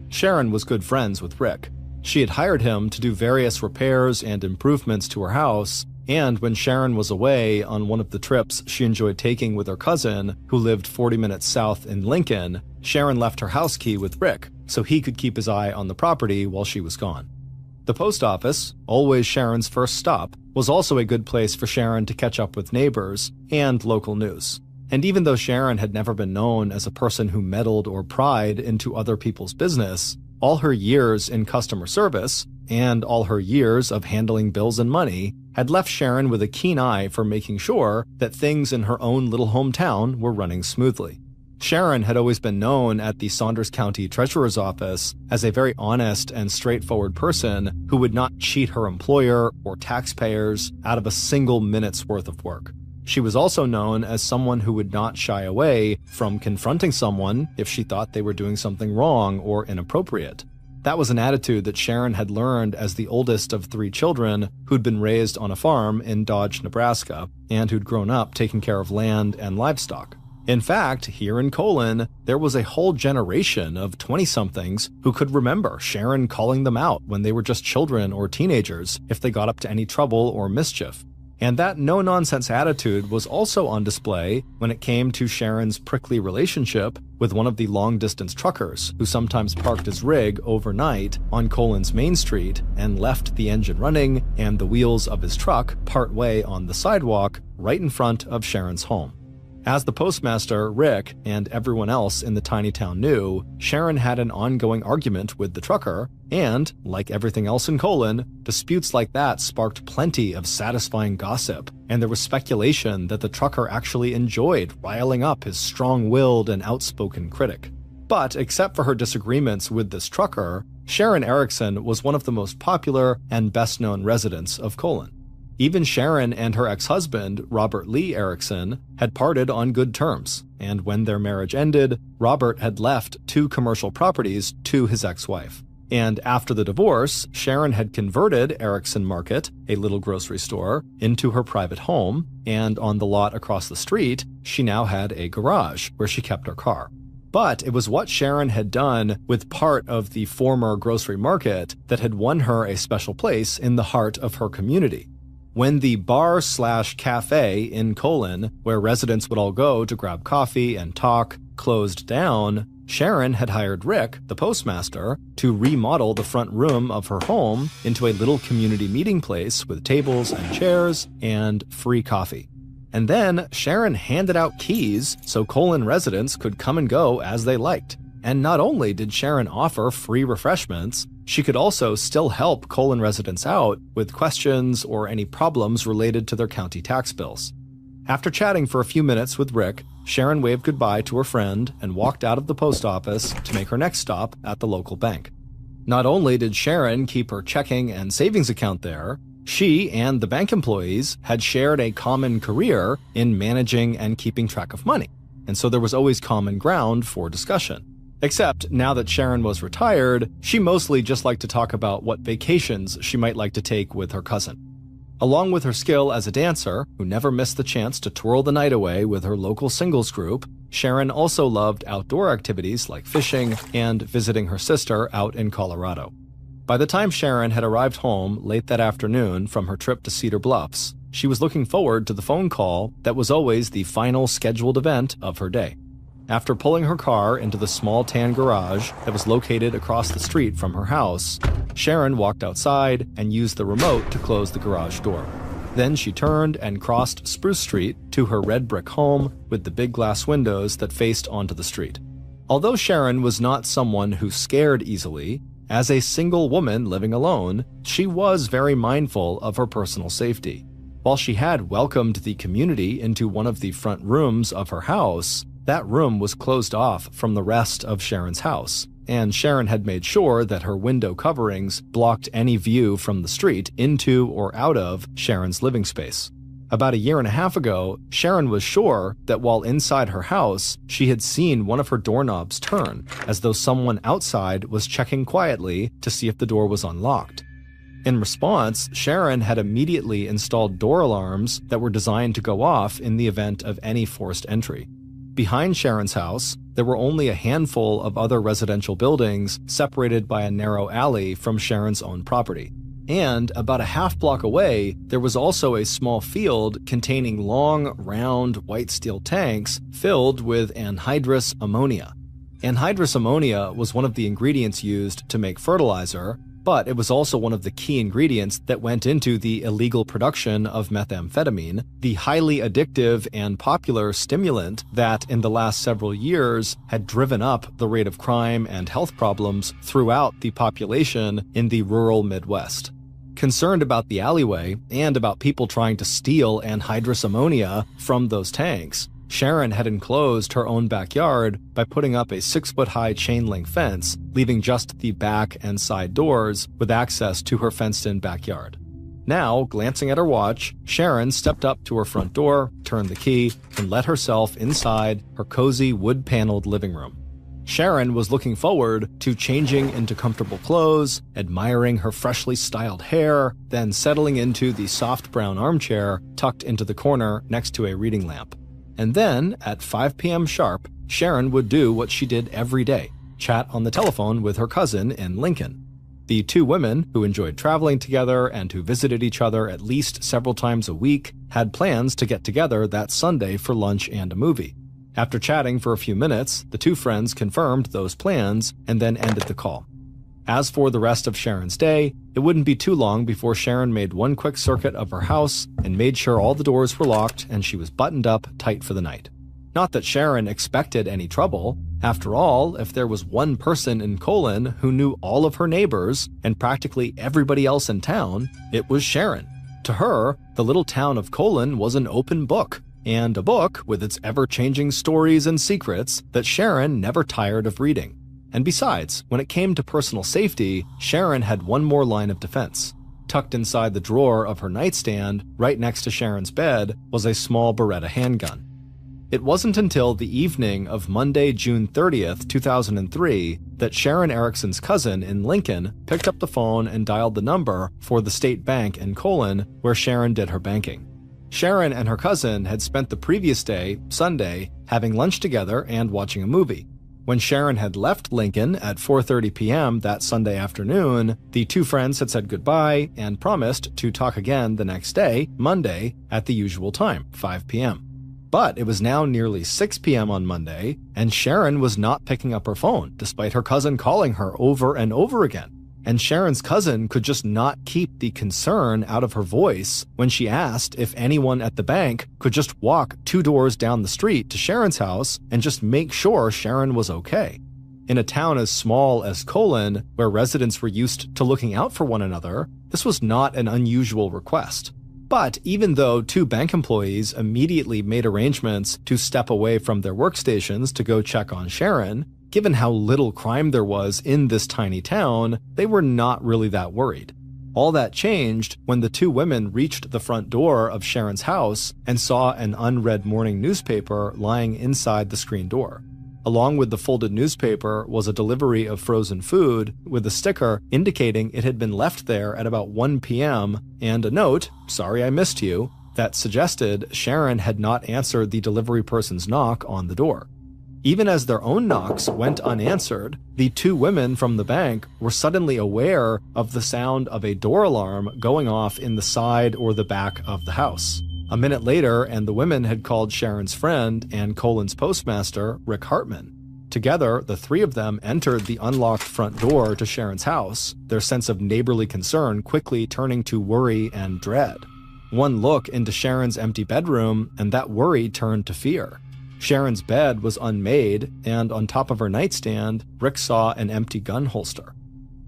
Sharon was good friends with Rick. She had hired him to do various repairs and improvements to her house, and when Sharon was away on one of the trips she enjoyed taking with her cousin, who lived 40 minutes south in Lincoln, Sharon left her house key with Rick so he could keep his eye on the property while she was gone. The post office, always Sharon's first stop, was also a good place for Sharon to catch up with neighbors and local news. And even though Sharon had never been known as a person who meddled or pried into other people's business, all her years in customer service and all her years of handling bills and money had left Sharon with a keen eye for making sure that things in her own little hometown were running smoothly. Sharon had always been known at the Saunders County Treasurer's Office as a very honest and straightforward person who would not cheat her employer or taxpayers out of a single minute's worth of work. She was also known as someone who would not shy away from confronting someone if she thought they were doing something wrong or inappropriate. That was an attitude that Sharon had learned as the oldest of 3 children who'd been raised on a farm in Dodge, Nebraska, and who'd grown up taking care of land and livestock. In fact, here in Colon, there was a whole generation of 20-somethings who could remember Sharon calling them out when they were just children or teenagers if they got up to any trouble or mischief. And that no-nonsense attitude was also on display when it came to Sharon's prickly relationship with one of the long-distance truckers who sometimes parked his rig overnight on Colin's Main Street and left the engine running and the wheels of his truck partway on the sidewalk right in front of Sharon's home. As the postmaster, Rick, and everyone else in the tiny town knew, Sharon had an ongoing argument with the trucker, and, like everything else in Colon, disputes like that sparked plenty of satisfying gossip, and there was speculation that the trucker actually enjoyed riling up his strong-willed and outspoken critic. But except for her disagreements with this trucker, Sharon Erickson was one of the most popular and best-known residents of Colon. Even Sharon and her ex-husband, Robert Lee Erickson, had parted on good terms, and when their marriage ended, Robert had left 2 commercial properties to his ex-wife. And after the divorce, Sharon had converted Erickson Market, a little grocery store, into her private home, and on the lot across the street, she now had a garage where she kept her car. But it was what Sharon had done with part of the former grocery market that had won her a special place in the heart of her community. When the bar/cafe in Colon, where residents would all go to grab coffee and talk, closed down, Sharon had hired Rick, the postmaster, to remodel the front room of her home into a little community meeting place with tables and chairs and free coffee. And then Sharon handed out keys so Colon residents could come and go as they liked. And not only did Sharon offer free refreshments, she could also still help Colon residents out with questions or any problems related to their county tax bills. After chatting for a few minutes with Rick, Sharon waved goodbye to her friend and walked out of the post office to make her next stop at the local bank. Not only did Sharon keep her checking and savings account there, she and the bank employees had shared a common career in managing and keeping track of money, and so there was always common ground for discussion. Except now that Sharon was retired, she mostly just liked to talk about what vacations she might like to take with her cousin. Along with her skill as a dancer, who never missed the chance to twirl the night away with her local singles group, Sharon also loved outdoor activities like fishing and visiting her sister out in Colorado. By the time Sharon had arrived home late that afternoon from her trip to Cedar Bluffs, she was looking forward to the phone call that was always the final scheduled event of her day. After pulling her car into the small tan garage that was located across the street from her house, Sharon walked outside and used the remote to close the garage door. Then she turned and crossed Spruce Street to her red brick home with the big glass windows that faced onto the street. Although Sharon was not someone who scared easily, as a single woman living alone, she was very mindful of her personal safety. While she had welcomed the community into one of the front rooms of her house, that room was closed off from the rest of Sharon's house, and Sharon had made sure that her window coverings blocked any view from the street into or out of Sharon's living space. About a year and a half ago, Sharon was sure that while inside her house, she had seen one of her doorknobs turn, as though someone outside was checking quietly to see if the door was unlocked. In response, Sharon had immediately installed door alarms that were designed to go off in the event of any forced entry. Behind Sharon's house, there were only a handful of other residential buildings separated by a narrow alley from Sharon's own property. And about a half block away, there was also a small field containing long, round, white steel tanks filled with anhydrous ammonia. Anhydrous ammonia was one of the ingredients used to make fertilizer, but it was also one of the key ingredients that went into the illegal production of methamphetamine, the highly addictive and popular stimulant that in the last several years had driven up the rate of crime and health problems throughout the population in the rural Midwest. Concerned about the alleyway and about people trying to steal anhydrous ammonia from those tanks, Sharon had enclosed her own backyard by putting up a 6-foot-high chain-link fence, leaving just the back and side doors with access to her fenced-in backyard. Now, glancing at her watch, Sharon stepped up to her front door, turned the key, and let herself inside her cozy wood-paneled living room. Sharon was looking forward to changing into comfortable clothes, admiring her freshly styled hair, then settling into the soft brown armchair tucked into the corner next to a reading lamp. And then, at 5 p.m. sharp, Sharon would do what she did every day, chat on the telephone with her cousin in Lincoln. The two women, who enjoyed traveling together and who visited each other at least several times a week, had plans to get together that Sunday for lunch and a movie. After chatting for a few minutes, the two friends confirmed those plans and then ended the call. As for the rest of Sharon's day, it wouldn't be too long before Sharon made one quick circuit of her house and made sure all the doors were locked and she was buttoned up tight for the night. Not that Sharon expected any trouble. After all, if there was one person in Colon who knew all of her neighbors and practically everybody else in town, it was Sharon. To her, the little town of Colon was an open book, and a book with its ever-changing stories and secrets that Sharon never tired of reading. And besides, when it came to personal safety, Sharon had one more line of defense. Tucked inside the drawer of her nightstand, right next to Sharon's bed, was a small Beretta handgun. It wasn't until the evening of Monday, June 30th, 2003, that Sharon Erickson's cousin in Lincoln picked up the phone and dialed the number for the state bank in Colon, where Sharon did her banking. Sharon and her cousin had spent the previous day, Sunday, having lunch together and watching a movie. When Sharon had left Lincoln at 4:30 p.m. that Sunday afternoon, the two friends had said goodbye and promised to talk again the next day, Monday, at the usual time, 5 p.m. But it was now nearly 6 p.m. on Monday, and Sharon was not picking up her phone, despite her cousin calling her over and over again. And Sharon's cousin could just not keep the concern out of her voice when she asked if anyone at the bank could just walk 2 doors down the street to Sharon's house and just make sure Sharon was okay. In a town as small as Colon, where residents were used to looking out for one another, this was not an unusual request. But even though 2 bank employees immediately made arrangements to step away from their workstations to go check on Sharon, given how little crime there was in this tiny town, they were not really that worried. All that changed when the 2 women reached the front door of Sharon's house and saw an unread morning newspaper lying inside the screen door. Along with the folded newspaper was a delivery of frozen food with a sticker indicating it had been left there at about 1 p.m. and a note, "Sorry I missed you," that suggested Sharon had not answered the delivery person's knock on the door. Even as their own knocks went unanswered, the 2 women from the bank were suddenly aware of the sound of a door alarm going off in the side or the back of the house. A minute later, and the women had called Sharon's friend and Colon's postmaster, Rick Hartman. Together, the 3 of them entered the unlocked front door to Sharon's house, their sense of neighborly concern quickly turning to worry and dread. One look into Sharon's empty bedroom, and that worry turned to fear. Sharon's bed was unmade, and on top of her nightstand, Rick saw an empty gun holster.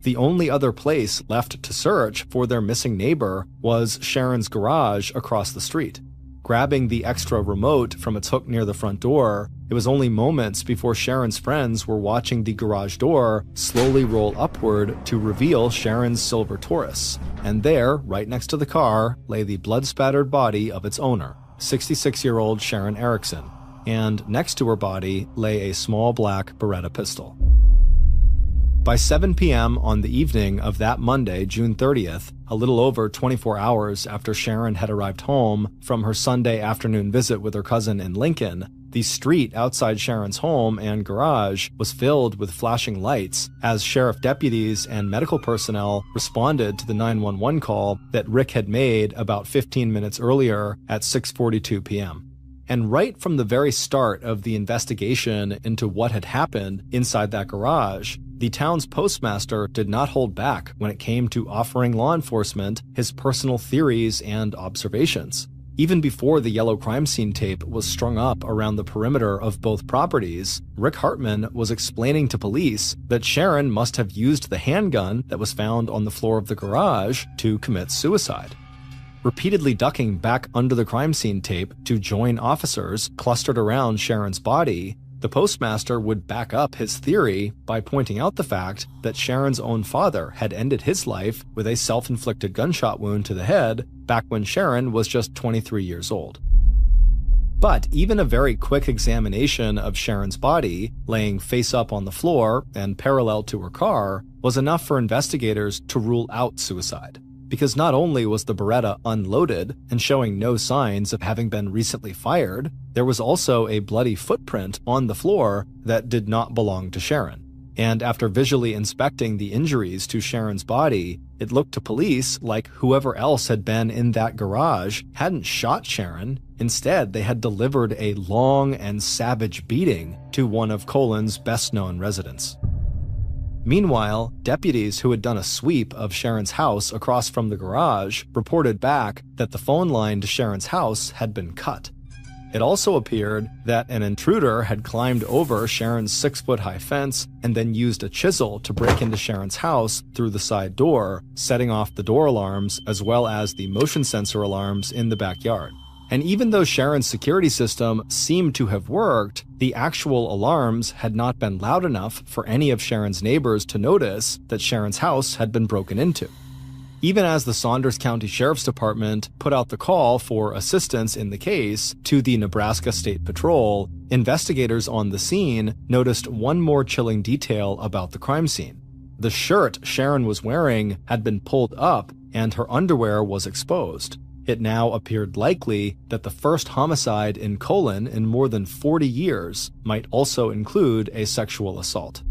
The only other place left to search for their missing neighbor was Sharon's garage across the street. Grabbing the extra remote from its hook near the front door, it was only moments before Sharon's friends were watching the garage door slowly roll upward to reveal Sharon's silver Taurus. And there, right next to the car, lay the blood-spattered body of its owner, 66-year-old Sharon Erickson, and next to her body lay a small black Beretta pistol. By 7 p.m. on the evening of that Monday, June 30th, a little over 24 hours after Sharon had arrived home from her Sunday afternoon visit with her cousin in Lincoln, the street outside Sharon's home and garage was filled with flashing lights as sheriff deputies and medical personnel responded to the 911 call that Rick had made about 15 minutes earlier at 6:42 p.m. And right from the very start of the investigation into what had happened inside that garage, the town's postmaster did not hold back when it came to offering law enforcement his personal theories and observations. Even before the yellow crime scene tape was strung up around the perimeter of both properties, Rick Hartman was explaining to police that Sharon must have used the handgun that was found on the floor of the garage to commit suicide. Repeatedly ducking back under the crime scene tape to join officers clustered around Sharon's body, the postmaster would back up his theory by pointing out the fact that Sharon's own father had ended his life with a self-inflicted gunshot wound to the head back when Sharon was just 23 years old. But even a very quick examination of Sharon's body, laying face up on the floor and parallel to her car, was enough for investigators to rule out suicide. Because not only was the Beretta unloaded and showing no signs of having been recently fired, there was also a bloody footprint on the floor that did not belong to Sharon. And after visually inspecting the injuries to Sharon's body, it looked to police like whoever else had been in that garage hadn't shot Sharon. Instead, they had delivered a long and savage beating to one of Colin's best-known residents. Meanwhile, deputies who had done a sweep of Sharon's house across from the garage reported back that the phone line to Sharon's house had been cut. It also appeared that an intruder had climbed over Sharon's 6-foot-high fence and then used a chisel to break into Sharon's house through the side door, setting off the door alarms as well as the motion sensor alarms in the backyard. And even though Sharon's security system seemed to have worked, the actual alarms had not been loud enough for any of Sharon's neighbors to notice that Sharon's house had been broken into. Even as the Saunders County Sheriff's Department put out the call for assistance in the case to the Nebraska State Patrol, investigators on the scene noticed one more chilling detail about the crime scene. The shirt Sharon was wearing had been pulled up and her underwear was exposed. It now appeared likely that the first homicide in Colon in more than 40 years might also include a sexual assault.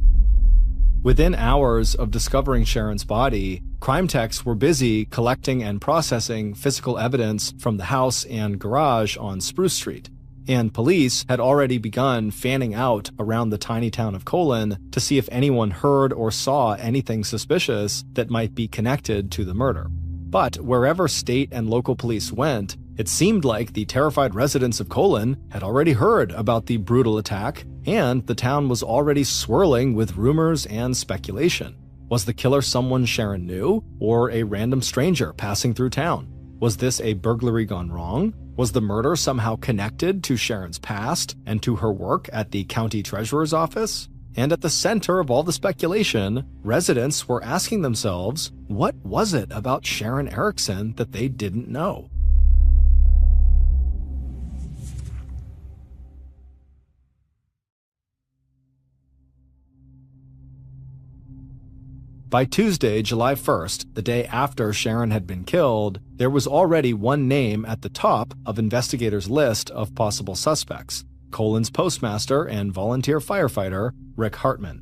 Within hours of discovering Sharon's body, crime techs were busy collecting and processing physical evidence from the house and garage on Spruce Street, and police had already begun fanning out around the tiny town of Colon to see if anyone heard or saw anything suspicious that might be connected to the murder. But wherever state and local police went, it seemed like the terrified residents of Colon had already heard about the brutal attack, and the town was already swirling with rumors and speculation. Was the killer someone Sharon knew, or a random stranger passing through town? Was this a burglary gone wrong? Was the murder somehow connected to Sharon's past and to her work at the county treasurer's office? And at the center of all the speculation, residents were asking themselves, what was it about Sharon Erickson that they didn't know? By Tuesday, July 1st, the day after Sharon had been killed, there was already one name at the top of investigators' list of possible suspects: Colon's postmaster and volunteer firefighter, Rick Hartman.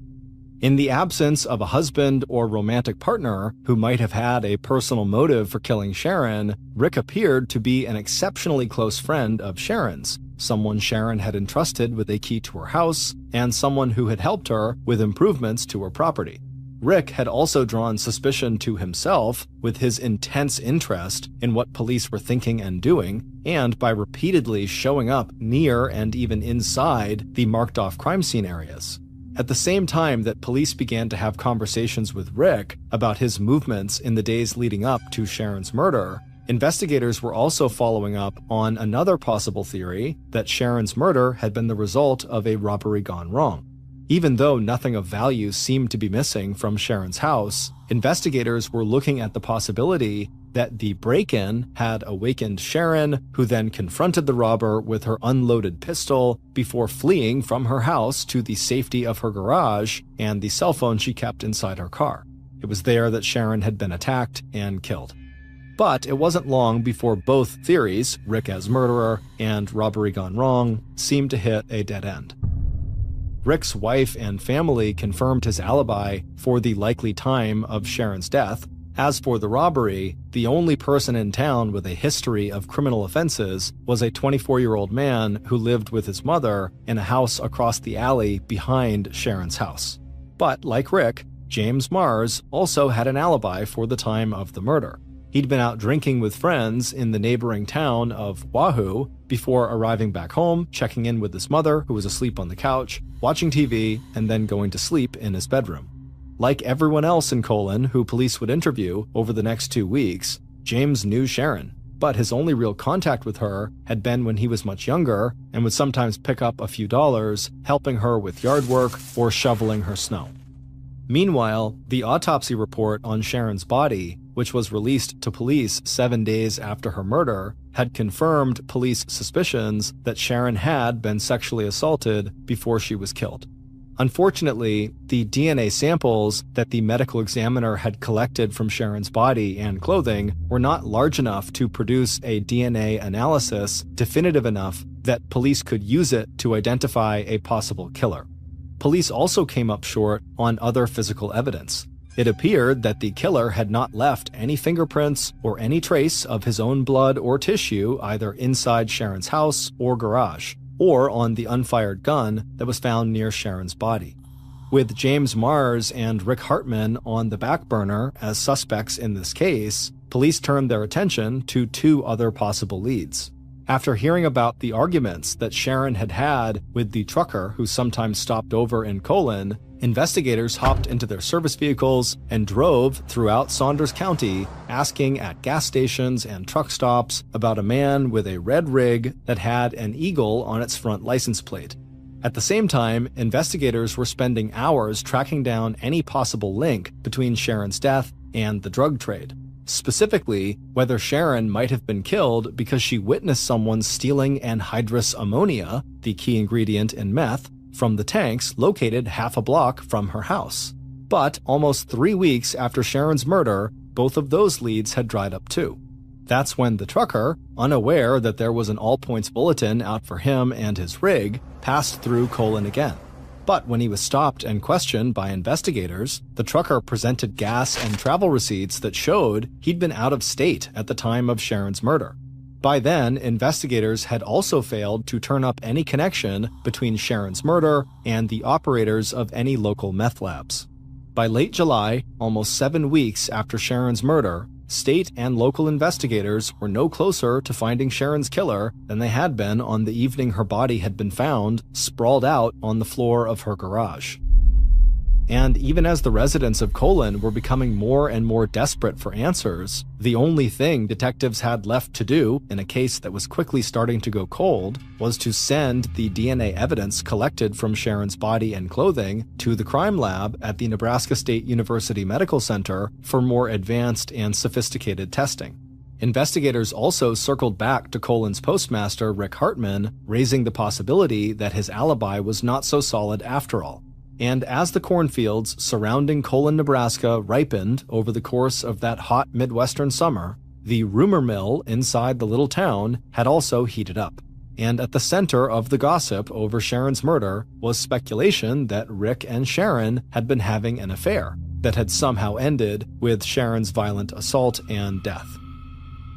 In the absence of a husband or romantic partner who might have had a personal motive for killing Sharon, Rick appeared to be an exceptionally close friend of Sharon's, someone Sharon had entrusted with a key to her house, and someone who had helped her with improvements to her property. Rick had also drawn suspicion to himself with his intense interest in what police were thinking and doing, and by repeatedly showing up near and even inside the marked-off crime scene areas. At the same time that police began to have conversations with Rick about his movements in the days leading up to Sharon's murder, investigators were also following up on another possible theory that Sharon's murder had been the result of a robbery gone wrong. Even though nothing of value seemed to be missing from Sharon's house, investigators were looking at the possibility that the break-in had awakened Sharon, who then confronted the robber with her unloaded pistol before fleeing from her house to the safety of her garage and the cell phone she kept inside her car. It was there that Sharon had been attacked and killed. But it wasn't long before both theories, Rick as murderer and robbery gone wrong, seemed to hit a dead end. Rick's wife and family confirmed his alibi for the likely time of Sharon's death. As for the robbery, the only person in town with a history of criminal offenses was a 24-year-old man who lived with his mother in a house across the alley behind Sharon's house. But like Rick, James Mars also had an alibi for the time of the murder. He'd been out drinking with friends in the neighboring town of Wahoo before arriving back home, checking in with his mother, who was asleep on the couch, watching TV, and then going to sleep in his bedroom. Like everyone else in Colon who police would interview over the next 2 weeks, James knew Sharon, but his only real contact with her had been when he was much younger and would sometimes pick up a few dollars, helping her with yard work or shoveling her snow. Meanwhile, the autopsy report on Sharon's body, which was released to police 7 days after her murder, had confirmed police suspicions that Sharon had been sexually assaulted before she was killed. Unfortunately, the DNA samples that the medical examiner had collected from Sharon's body and clothing were not large enough to produce a DNA analysis definitive enough that police could use it to identify a possible killer. police also came up short on other physical evidence. It appeared that the killer had not left any fingerprints or any trace of his own blood or tissue either inside Sharon's house or garage, or on the unfired gun that was found near Sharon's body. With James Mars and Rick Hartman on the back burner as suspects in this case, police turned their attention to two other possible leads. After hearing about the arguments that Sharon had had with the trucker who sometimes stopped over in Colon, investigators hopped into their service vehicles and drove throughout Saunders County, asking at gas stations and truck stops about a man with a red rig that had an eagle on its front license plate. At the same time, investigators were spending hours tracking down any possible link between Sharon's death and the drug trade. Specifically, whether Sharon might have been killed because she witnessed someone stealing anhydrous ammonia, the key ingredient in meth, from the tanks located half a block from her house. But almost 3 weeks after Sharon's murder, both of those leads had dried up too. That's when the trucker, unaware that there was an all-points bulletin out for him and his rig, passed through Colon again. But when he was stopped and questioned by investigators, the trucker presented gas and travel receipts that showed he'd been out of state at the time of Sharon's murder. By then, investigators had also failed to turn up any connection between Sharon's murder and the operators of any local meth labs. By late July, almost 7 weeks after Sharon's murder, state and local investigators were no closer to finding Sharon's killer than they had been on the evening her body had been found, sprawled out on the floor of her garage. And even as the residents of Colon were becoming more and more desperate for answers, the only thing detectives had left to do in a case that was quickly starting to go cold was to send the DNA evidence collected from Sharon's body and clothing to the crime lab at the Nebraska State University Medical Center for more advanced and sophisticated testing. Investigators also circled back to Colon's postmaster, Rick Hartman, raising the possibility that his alibi was not so solid after all. And as the cornfields surrounding Colon, Nebraska ripened over the course of that hot Midwestern summer, the rumor mill inside the little town had also heated up. And at the center of the gossip over Sharon's murder was speculation that Rick and Sharon had been having an affair that had somehow ended with Sharon's violent assault and death.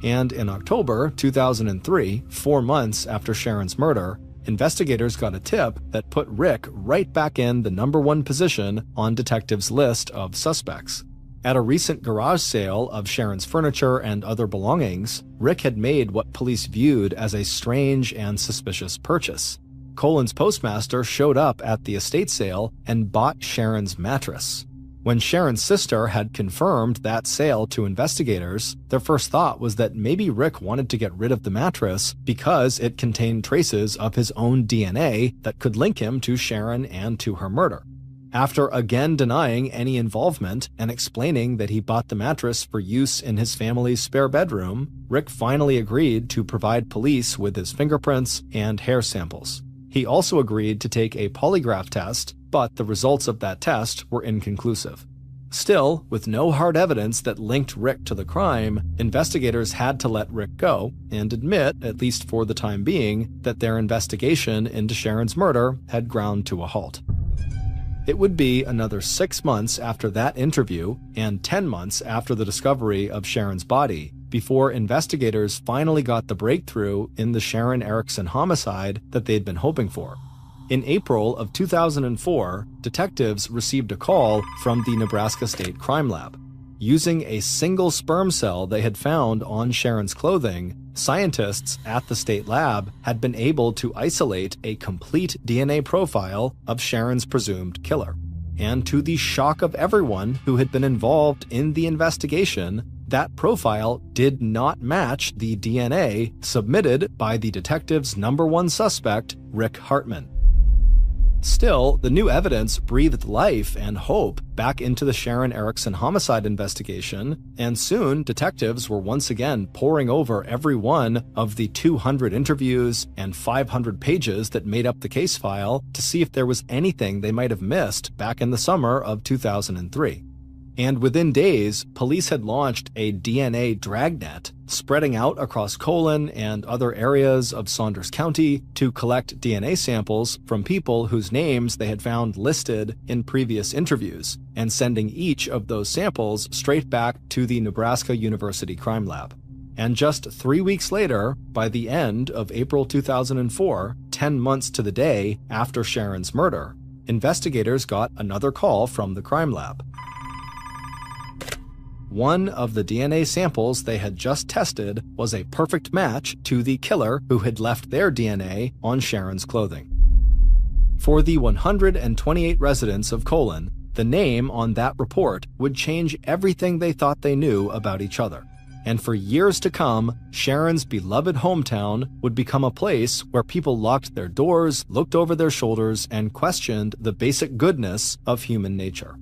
And in October 2003, 4 months after Sharon's murder, investigators got a tip that put Rick right back in the #1 position on detectives' list of suspects. At a recent garage sale of Sharon's furniture and other belongings, Rick had made what police viewed as a strange and suspicious purchase. Colon's postmaster showed up at the estate sale and bought Sharon's mattress. When Sharon's sister had confirmed that sale to investigators, their first thought was that maybe Rick wanted to get rid of the mattress because it contained traces of his own DNA that could link him to Sharon and to her murder. After again denying any involvement and explaining that he bought the mattress for use in his family's spare bedroom, Rick finally agreed to provide police with his fingerprints and hair samples. He also agreed to take a polygraph test, but the results of that test were inconclusive. Still, with no hard evidence that linked Rick to the crime, investigators had to let Rick go and admit, at least for the time being, that their investigation into Sharon's murder had ground to a halt. It would be another 6 months after that interview and 10 months after the discovery of Sharon's body before investigators finally got the breakthrough in the Sharon Erickson homicide that they'd been hoping for. In April of 2004, detectives received a call from the Nebraska State Crime Lab. Using a single sperm cell they had found on Sharon's clothing, scientists at the state lab had been able to isolate a complete DNA profile of Sharon's presumed killer. And to the shock of everyone who had been involved in the investigation, that profile did not match the DNA submitted by the detective's #1 suspect, Rick Hartman. Still, the new evidence breathed life and hope back into the Sharon Erickson homicide investigation, and soon detectives were once again poring over every one of the 200 interviews and 500 pages that made up the case file to see if there was anything they might have missed back in the summer of 2003. And within days, police had launched a DNA dragnet, spreading out across Colon and other areas of Saunders County to collect DNA samples from people whose names they had found listed in previous interviews, and sending each of those samples straight back to the Nebraska University Crime Lab. And just 3 weeks later, by the end of April 2004, 10 months to the day after Sharon's murder, investigators got another call from the crime lab. One of the DNA samples they had just tested was a perfect match to the killer who had left their DNA on Sharon's clothing. For the 128 residents of Colon, the name on that report would change everything they thought they knew about each other. And for years to come, Sharon's beloved hometown would become a place where people locked their doors, looked over their shoulders, and questioned the basic goodness of human nature.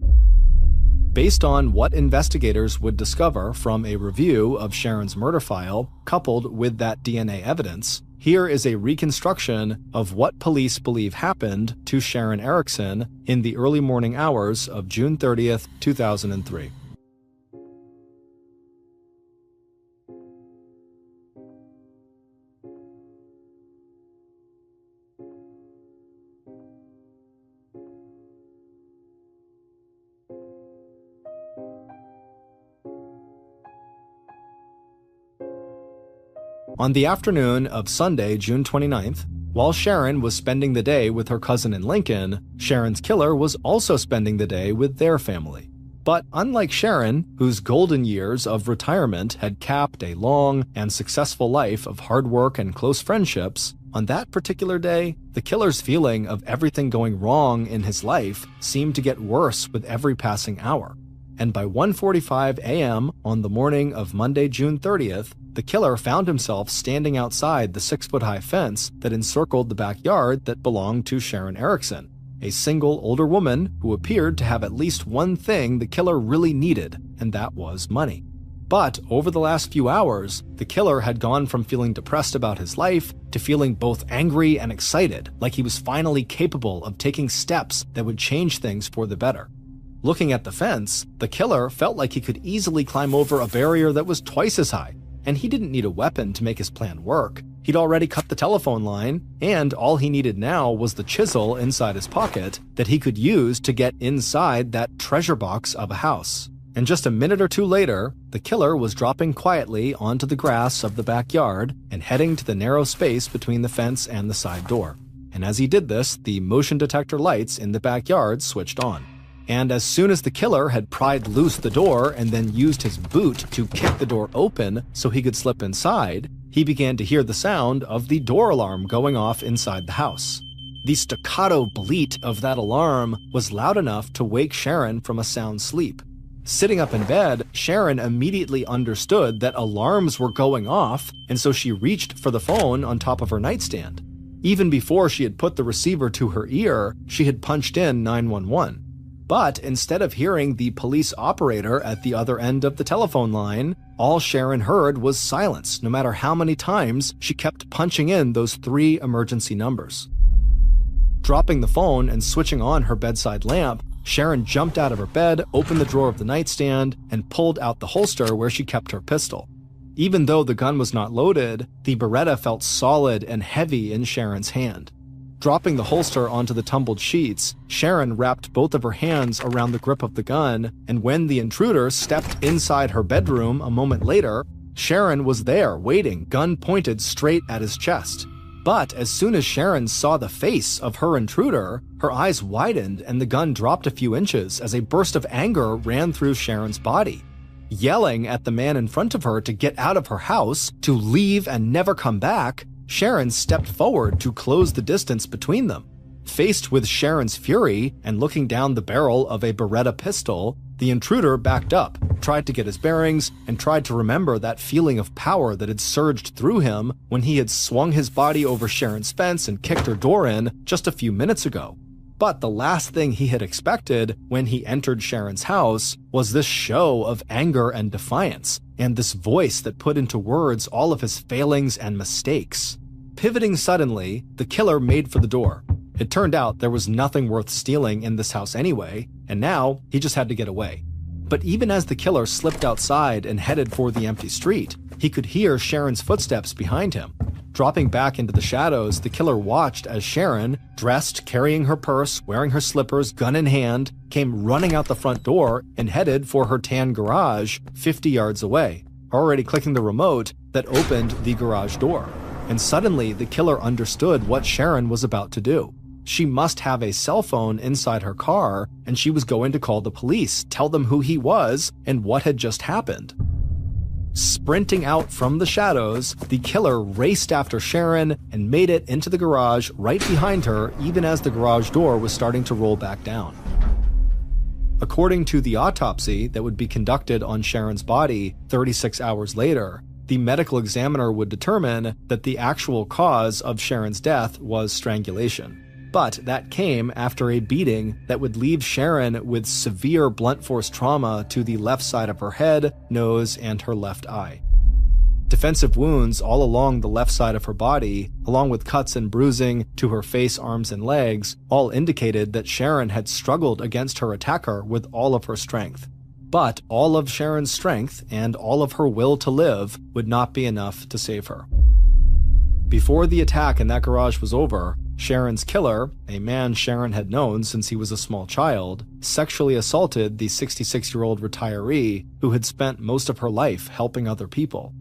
Based on what investigators would discover from a review of Sharon's murder file, coupled with that DNA evidence, here is a reconstruction of what police believe happened to Sharon Erickson in the early morning hours of June 30th, 2003. On the afternoon of Sunday, June 29th, while Sharon was spending the day with her cousin in Lincoln, Sharon's killer was also spending the day with their family. But unlike Sharon, whose golden years of retirement had capped a long and successful life of hard work and close friendships, on that particular day, the killer's feeling of everything going wrong in his life seemed to get worse with every passing hour. And by 1:45 a.m. on the morning of Monday, June 30th, the killer found himself standing outside the 6-foot-high fence that encircled the backyard that belonged to Sharon Erickson, a single older woman who appeared to have at least one thing the killer really needed, and that was money. But over the last few hours, the killer had gone from feeling depressed about his life to feeling both angry and excited, like he was finally capable of taking steps that would change things for the better. Looking at the fence, the killer felt like he could easily climb over a barrier that was twice as high, and he didn't need a weapon to make his plan work. He'd already cut the telephone line, and all he needed now was the chisel inside his pocket that he could use to get inside that treasure box of a house. And just a minute or two later, the killer was dropping quietly onto the grass of the backyard and heading to the narrow space between the fence and the side door. And as he did this, the motion detector lights in the backyard switched on. And as soon as the killer had pried loose the door and then used his boot to kick the door open so he could slip inside, he began to hear the sound of the door alarm going off inside the house. The staccato bleat of that alarm was loud enough to wake Sharon from a sound sleep. Sitting up in bed, Sharon immediately understood that alarms were going off, and so she reached for the phone on top of her nightstand. Even before she had put the receiver to her ear, she had punched in 911. But instead of hearing the police operator at the other end of the telephone line, all Sharon heard was silence, no matter how many times she kept punching in those 3 emergency numbers. Dropping the phone and switching on her bedside lamp, Sharon jumped out of her bed, opened the drawer of the nightstand, and pulled out the holster where she kept her pistol. Even though the gun was not loaded, the Beretta felt solid and heavy in Sharon's hand. Dropping the holster onto the tumbled sheets, Sharon wrapped both of her hands around the grip of the gun, and when the intruder stepped inside her bedroom a moment later, Sharon was there, waiting, gun pointed straight at his chest. But as soon as Sharon saw the face of her intruder, her eyes widened and the gun dropped a few inches as a burst of anger ran through Sharon's body. Yelling at the man in front of her to get out of her house, to leave and never come back, Sharon stepped forward to close the distance between them. Faced with Sharon's fury and looking down the barrel of a Beretta pistol, the intruder backed up, tried to get his bearings, and tried to remember that feeling of power that had surged through him when he had swung his body over Sharon's fence and kicked her door in just a few minutes ago. But the last thing he had expected when he entered Sharon's house was this show of anger and defiance, and this voice that put into words all of his failings and mistakes. Pivoting suddenly, the killer made for the door. It turned out there was nothing worth stealing in this house anyway, and now he just had to get away. But even as the killer slipped outside and headed for the empty street, he could hear Sharon's footsteps behind him. Dropping back into the shadows, the killer watched as Sharon, dressed, carrying her purse, wearing her slippers, gun in hand, came running out the front door and headed for her tan garage 50 yards away, already clicking the remote that opened the garage door. And suddenly, the killer understood what Sharon was about to do. She must have a cell phone inside her car, and she was going to call the police, tell them who he was and what had just happened. Sprinting out from the shadows, the killer raced after Sharon and made it into the garage right behind her, even as the garage door was starting to roll back down. According to the autopsy that would be conducted on Sharon's body 36 hours later, the medical examiner would determine that the actual cause of Sharon's death was strangulation. But that came after a beating that would leave Sharon with severe blunt force trauma to the left side of her head, nose, and her left eye. Defensive wounds all along the left side of her body, along with cuts and bruising to her face, arms, and legs, all indicated that Sharon had struggled against her attacker with all of her strength. But all of Sharon's strength and all of her will to live would not be enough to save her. Before the attack in that garage was over, Sharon's killer, a man Sharon had known since he was a small child, sexually assaulted the 66-year-old retiree who had spent most of her life helping other people.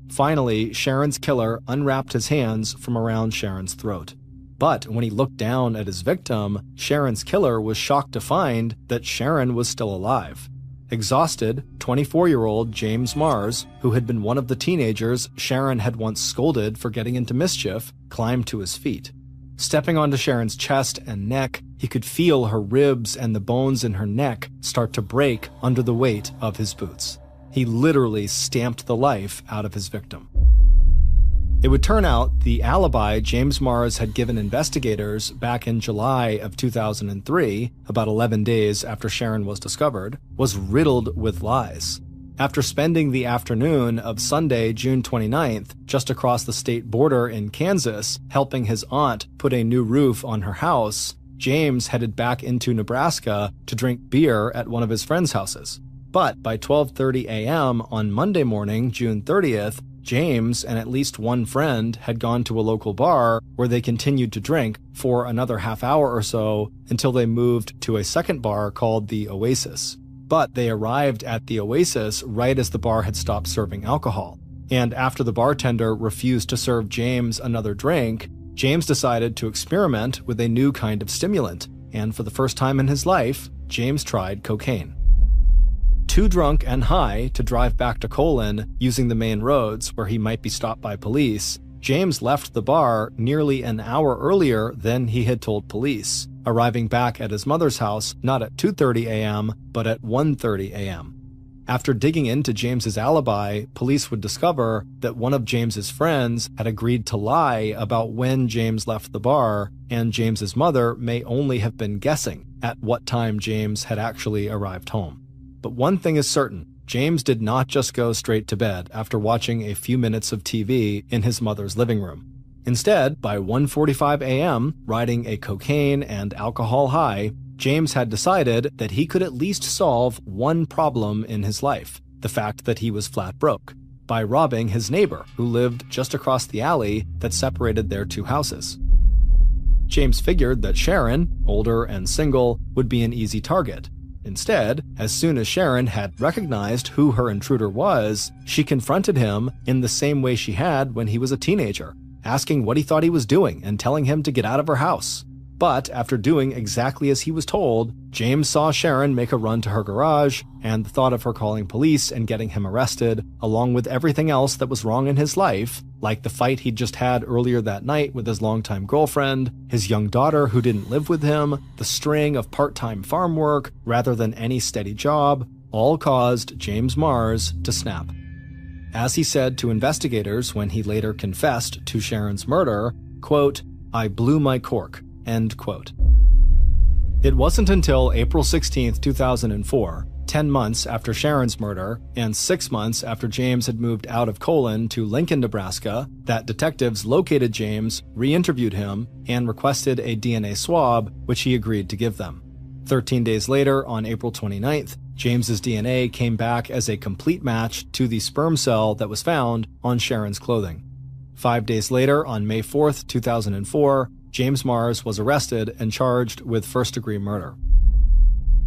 Finally, Sharon's killer unwrapped his hands from around Sharon's throat. But when he looked down at his victim, Sharon's killer was shocked to find that Sharon was still alive. Exhausted, 24-year-old James Mars, who had been one of the teenagers Sharon had once scolded for getting into mischief, climbed to his feet. Stepping onto Sharon's chest and neck, he could feel her ribs and the bones in her neck start to break under the weight of his boots. He literally stamped the life out of his victim. It would turn out the alibi James Mars had given investigators back in July of 2003, about 11 days after Sharon was discovered, was riddled with lies. After spending the afternoon of Sunday, June 29th, just across the state border in Kansas, helping his aunt put a new roof on her house, James headed back into Nebraska to drink beer at one of his friends' houses. But by 12:30 a.m. on Monday morning, June 30th, James and at least one friend had gone to a local bar where they continued to drink for another half hour or so until they moved to a second bar called the Oasis. But they arrived at the Oasis right as the bar had stopped serving alcohol. And after the bartender refused to serve James another drink, James decided to experiment with a new kind of stimulant. And for the first time in his life, James tried cocaine. Too drunk and high to drive back to Colon using the main roads where he might be stopped by police, James left the bar nearly an hour earlier than he had told police, arriving back at his mother's house not at 2:30 a.m., but at 1:30 a.m. After digging into James's alibi, police would discover that one of James's friends had agreed to lie about when James left the bar, and James's mother may only have been guessing at what time James had actually arrived home. But one thing is certain, James did not just go straight to bed after watching a few minutes of TV in his mother's living room. Instead, by 1:45 a.m., riding a cocaine and alcohol high, James had decided that he could at least solve one problem in his life, the fact that he was flat broke, by robbing his neighbor who lived just across the alley that separated their two houses. James figured that Sharon, older and single, would be an easy target. Instead, as soon as Sharon had recognized who her intruder was, she confronted him in the same way she had when he was a teenager, asking what he thought he was doing and telling him to get out of her house. But after doing exactly as he was told, James saw Sharon make a run to her garage, and the thought of her calling police and getting him arrested, along with everything else that was wrong in his life, like the fight he'd just had earlier that night with his longtime girlfriend, his young daughter who didn't live with him, the string of part-time farm work rather than any steady job, all caused James Mars to snap. As he said to investigators when he later confessed to Sharon's murder, quote, "I blew my cork," end quote. It wasn't until April 16, 2004, 10 months after Sharon's murder, and 6 months after James had moved out of Colon to Lincoln, Nebraska, that detectives located James, re-interviewed him, and requested a DNA swab, which he agreed to give them. 13 days later, on April 29th, James's DNA came back as a complete match to the sperm cell that was found on Sharon's clothing. 5 days later, on May 4th, 2004, James Mars was arrested and charged with first-degree murder.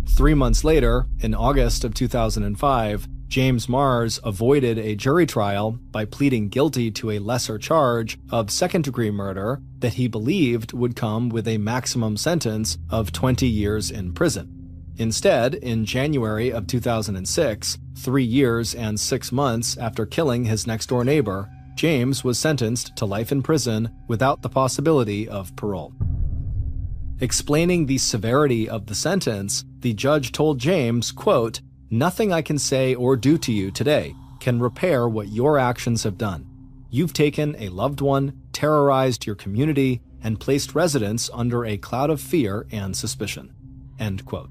3 months later, in August of 2005, James Mars avoided a jury trial by pleading guilty to a lesser charge of second-degree murder that he believed would come with a maximum sentence of 20 years in prison. Instead, in January of 2006, 3 years and 6 months after killing his next-door neighbor, James was sentenced to life in prison without the possibility of parole. Explaining the severity of the sentence, the judge told James, quote, "Nothing I can say or do to you today can repair what your actions have done. You've taken a loved one, terrorized your community, and placed residents under a cloud of fear and suspicion." End quote.